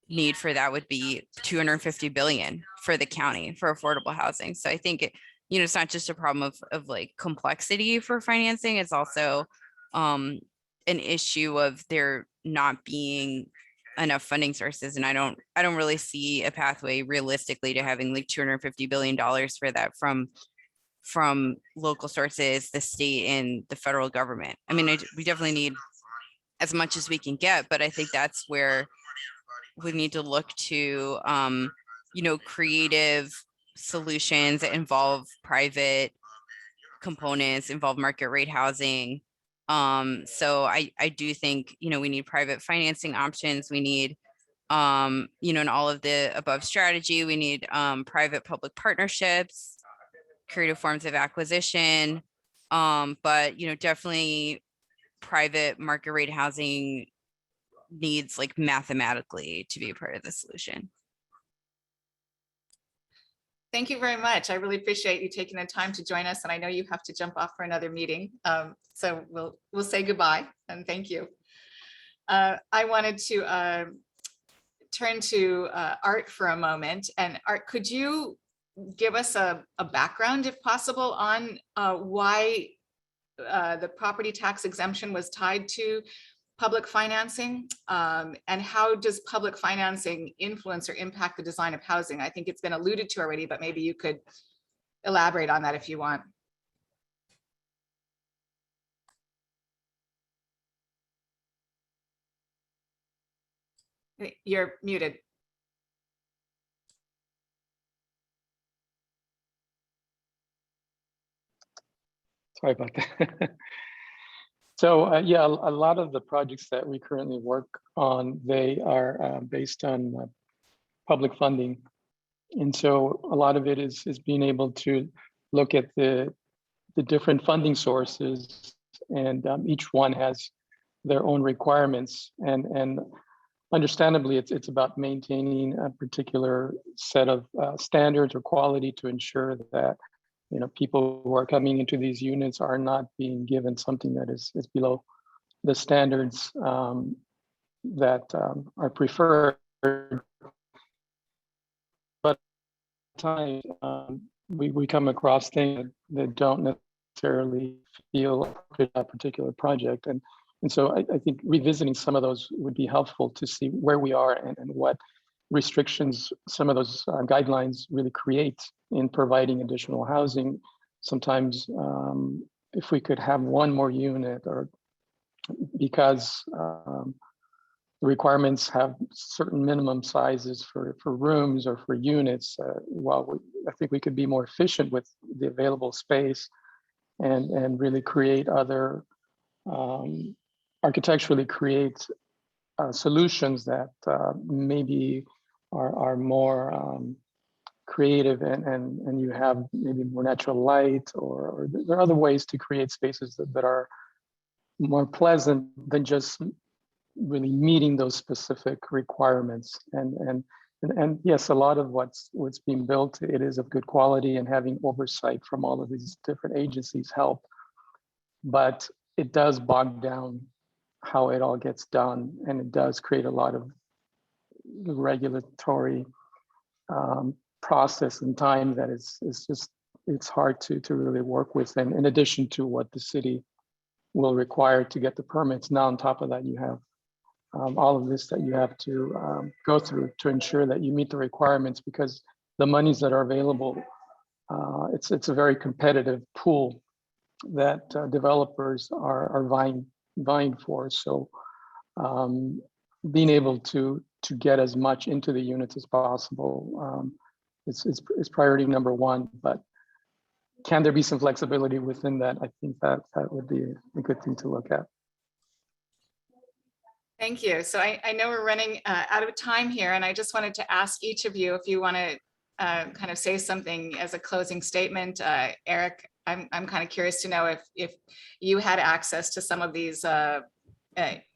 need for that would be 250 billion for the county for affordable housing. So I think it's not just a problem of like complexity for financing. It's also an issue of there not being enough funding sources. And I don't really see a pathway realistically to having like $250 billion for that from local sources, the state and the federal government. I mean, we definitely need as much as we can get, but I think that's where we need to look to, creative solutions that involve private components, involve market rate housing. So I do think, we need private financing options. We need, in all of the above strategy, we need private public partnerships, creative forms of acquisition, but, definitely private market rate housing needs like mathematically to be a part of the solution. Thank you very much. I really appreciate you taking the time to join us, and I know you have to jump off for another meeting. So we'll say goodbye and thank you. I wanted to turn to Art for a moment. And Art, could you give us a background, if possible, on why the property tax exemption was tied to public financing, and how does public financing influence or impact the design of housing? I think it's been alluded to already, but maybe you could elaborate on that if you want. You're muted. Sorry about that. So yeah, a lot of the projects that we currently work on, they are based on public funding. And so a lot of it is being able to look at the different funding sources, and each one has their own requirements. And understandably, it's about maintaining a particular set of standards or quality to ensure that people who are coming into these units are not being given something that is below the standards that are preferred. But times we come across things that don't necessarily feel a particular project, and so I think revisiting some of those would be helpful to see where we are and what restrictions some of those guidelines really create in providing additional housing. Sometimes if we could have one more unit, or because the requirements have certain minimum sizes for rooms or for units, I think we could be more efficient with the available space and really create other, architecturally create solutions that maybe are more creative, and you have maybe more natural light, or there are other ways to create spaces that are more pleasant than just really meeting those specific requirements. And yes, a lot of what's being built, it is of good quality, and having oversight from all of these different agencies help, but it does bog down how it all gets done, and it does create a lot of regulatory process and time that it's hard to really work with. And in addition to what the city will require to get the permits, now on top of that, you have all of this that you have to go through to ensure that you meet the requirements, because the monies that are available, it's a very competitive pool that developers are vying for. So being able to get as much into the units as possible is priority number one. But can there be some flexibility within that? I think that would be a good thing to look at. Thank you. So I know we're running out of time here, and I just wanted to ask each of you if you want to kind of say something as a closing statement. Eric, I'm kind of curious to know if you had access to some of these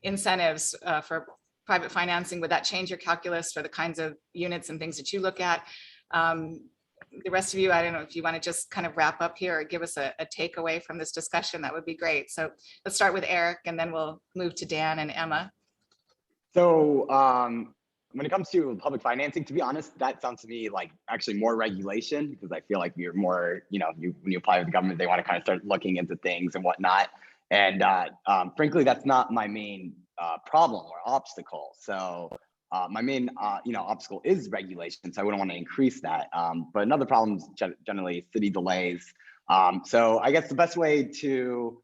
incentives for private financing, would that change your calculus for the kinds of units and things that you look at? The rest of you, I don't know if you want to just kind of wrap up here or give us a takeaway from this discussion, that would be great. So let's start with Eric, and then we'll move to Dan and Emma. So when it comes to public financing, to be honest, that sounds to me like actually more regulation, because I feel like you're more, when you apply with the government, they want to kind of start looking into things and whatnot. And frankly, that's not my main problem or obstacle. So my main, obstacle is regulation. So I wouldn't want to increase that. But another problem is generally city delays. So I guess the best way to,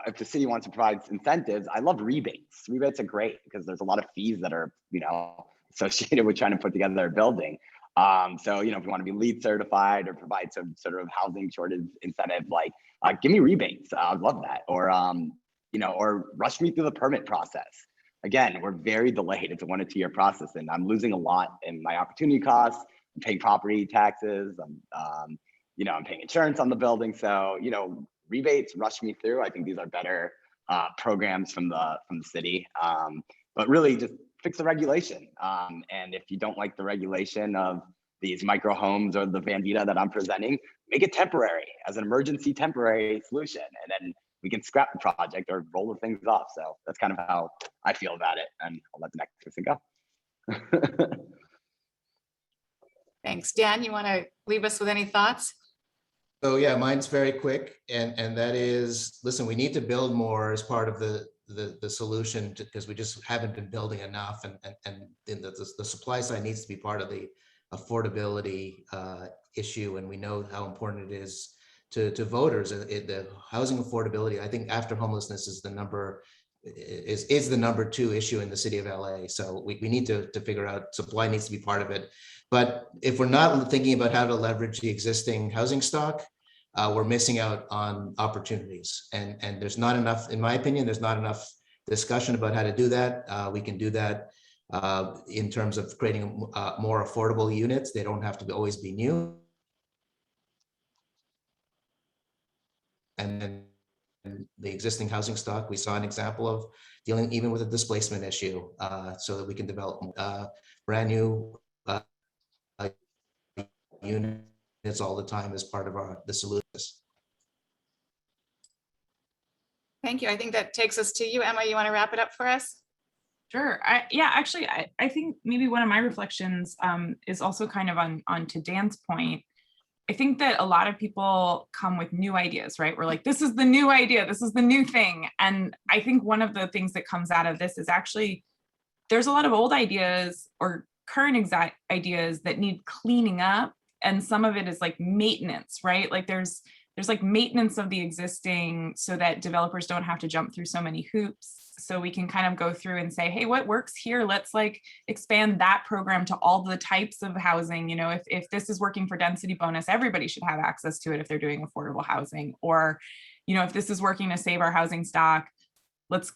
if the city wants to provide incentives, I love rebates. Rebates are great because there's a lot of fees that are, associated with trying to put together a building. So, if you want to be LEED certified or provide some sort of housing shortage incentive, like give me rebates. I'd love that. Or, or rush me through the permit process. Again, we're very delayed. It's a 1 to 2 year process, and I'm losing a lot in my opportunity costs. I'm paying property taxes. I'm paying insurance on the building. So, rebates, rush me through. I think these are better programs from the city. But really just fix the regulation. And if you don't like the regulation of these micro homes or the Vandita that I'm presenting, make it temporary as an emergency temporary solution. And then we can scrap the project or roll the things off. So that's kind of how I feel about it. And I'll let the next person go. Thanks. Dan, you want to leave us with any thoughts? So yeah, mine's very quick, and that is, listen, we need to build more as part of the solution, because we just haven't been building enough, and the supply side needs to be part of the affordability issue, and we know how important it is to voters. The housing affordability, I think, after homelessness is the number 2 issue in the city of LA. So we need to figure out, supply needs to be part of it. But if we're not thinking about how to leverage the existing housing stock, we're missing out on opportunities. And there's not enough, in my opinion, there's not enough discussion about how to do that. We can do that in terms of creating more affordable units. They don't have to always be new. And then the existing housing stock, we saw an example of dealing even with a displacement issue, so that we can develop brand new units all the time as part of the solutions. Thank you. I think that takes us to you, Emma. You want to wrap it up for us? Sure. I think maybe one of my reflections is also kind of on to Dan's point. I think that a lot of people come with new ideas, right? We're like, this is the new idea, this is the new thing. And I think one of the things that comes out of this is actually, there's a lot of old ideas or current exact ideas that need cleaning up. And some of it is like maintenance, right? Like there's like maintenance of the existing so that developers don't have to jump through so many hoops. So we can kind of go through and say, hey, what works here? Let's like expand that program to all the types of housing. You know, if this is working for density bonus, everybody should have access to it if they're doing affordable housing. Or, you know, if this is working to save our housing stock, let's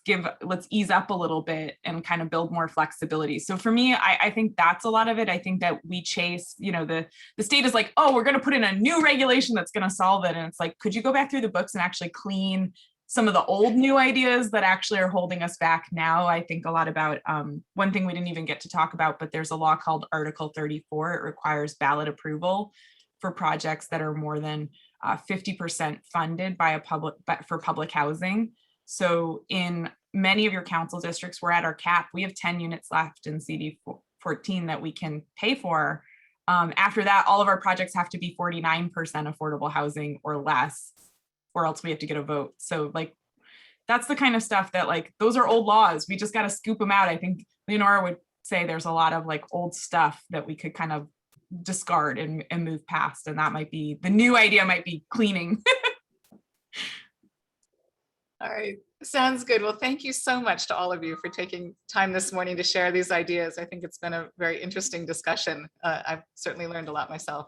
ease up a little bit and kind of build more flexibility. So for me, I think that's a lot of it. I think that we chase, you know, the state is like, oh, we're going to put in a new regulation that's going to solve it. And it's like, could you go back through the books and actually clean some of the old new ideas that actually are holding us back now? I think a lot about one thing we didn't even get to talk about, but there's a law called Article 34. It requires ballot approval for projects that are more than 50% funded by for public housing. So in many of your council districts, we're at our cap. We have 10 units left in CD 14 that we can pay for. After that, all of our projects have to be 49% affordable housing or less, or else we have to get a vote. So like, that's the kind of stuff that like, those are old laws. We just got to scoop them out. I think Leonora would say there's a lot of like old stuff that we could kind of discard and move past. And that might be, the new idea might be cleaning. All right, sounds good. Well, thank you so much to all of you for taking time this morning to share these ideas. I think it's been a very interesting discussion. I've certainly learned a lot myself.